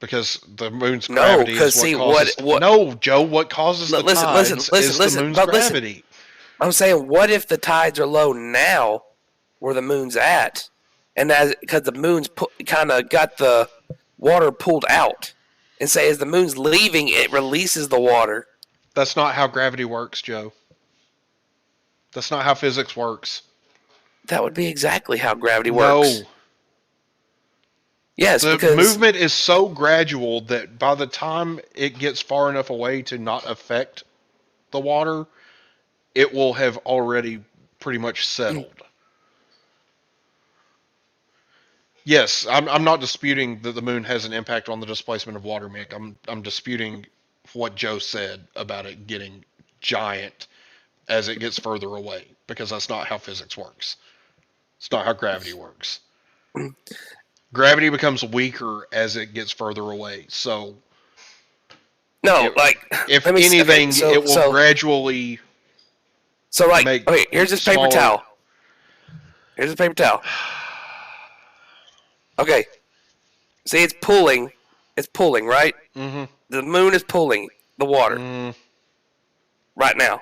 Because the moon's gravity is what causes... No, Joe, what causes the tides is the moon's gravity. I'm saying, what if the tides are low now where the moon's at? And because the moon's kind of got the water pulled out. And say as the moon's leaving, it releases the water. That's not how gravity works, Joe. That's not how physics works. That would be exactly how gravity works. No. Yes, the movement is so gradual that by the time it gets far enough away to not affect the water, it will have already pretty much settled. Yes, I'm not disputing that the moon has an impact on the displacement of water, Mick. I'm disputing what Joe said about it getting giant as it gets further away, because that's not how physics works. It's not how gravity works. Gravity becomes weaker as it gets further away. So, if anything, it will gradually. So, okay, here's this paper towel. Here's a paper towel. Okay. See, it's pulling, right? Mm-hmm. The moon is pulling the water right now.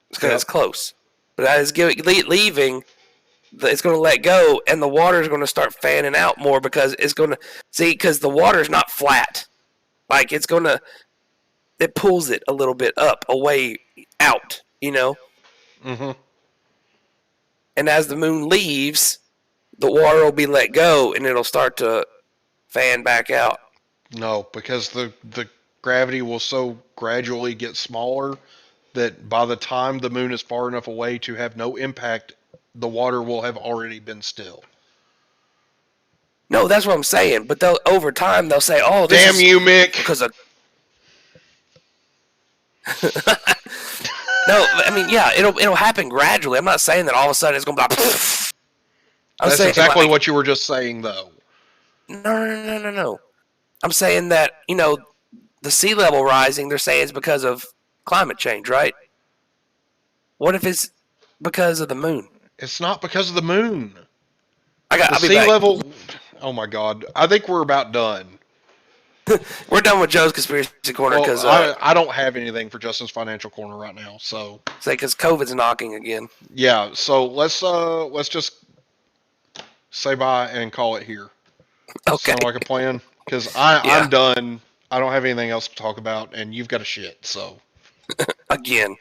It's because it's close. But as it's leaving, it's going to let go, and the water is going to start fanning out more because it's going to because the water is not flat. Like it pulls it a little bit up, away, out. Mm-hmm. And as the moon leaves, the water will be let go, and it'll start to fan back out. No, because the gravity will so gradually get smaller that by the time the moon is far enough away to have no impact, the water will have already been still. No, that's what I'm saying. But over time, they'll say, "Oh, this damn you, Mick!" Because of no, I mean, yeah, it'll happen gradually. I'm not saying that all of a sudden it's going to be. That's exactly what you were just saying, though. No. I'm saying that the sea level rising. They're saying it's because of climate change, right? What if it's because of the moon? It's not because of the moon. The sea level. Oh my God! I think we're about done. We're done with Joe's conspiracy corner because I don't have anything for Justin's financial corner right now. So because COVID's knocking again. Yeah. So let's just say bye and call it here. Okay. Sound like a plan? Because I'm done. I don't have anything else to talk about, and you've got a shit. So again.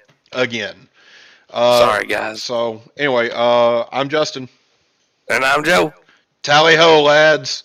Sorry, guys. So anyway, I'm Justin, and I'm Joe. Tally ho, lads.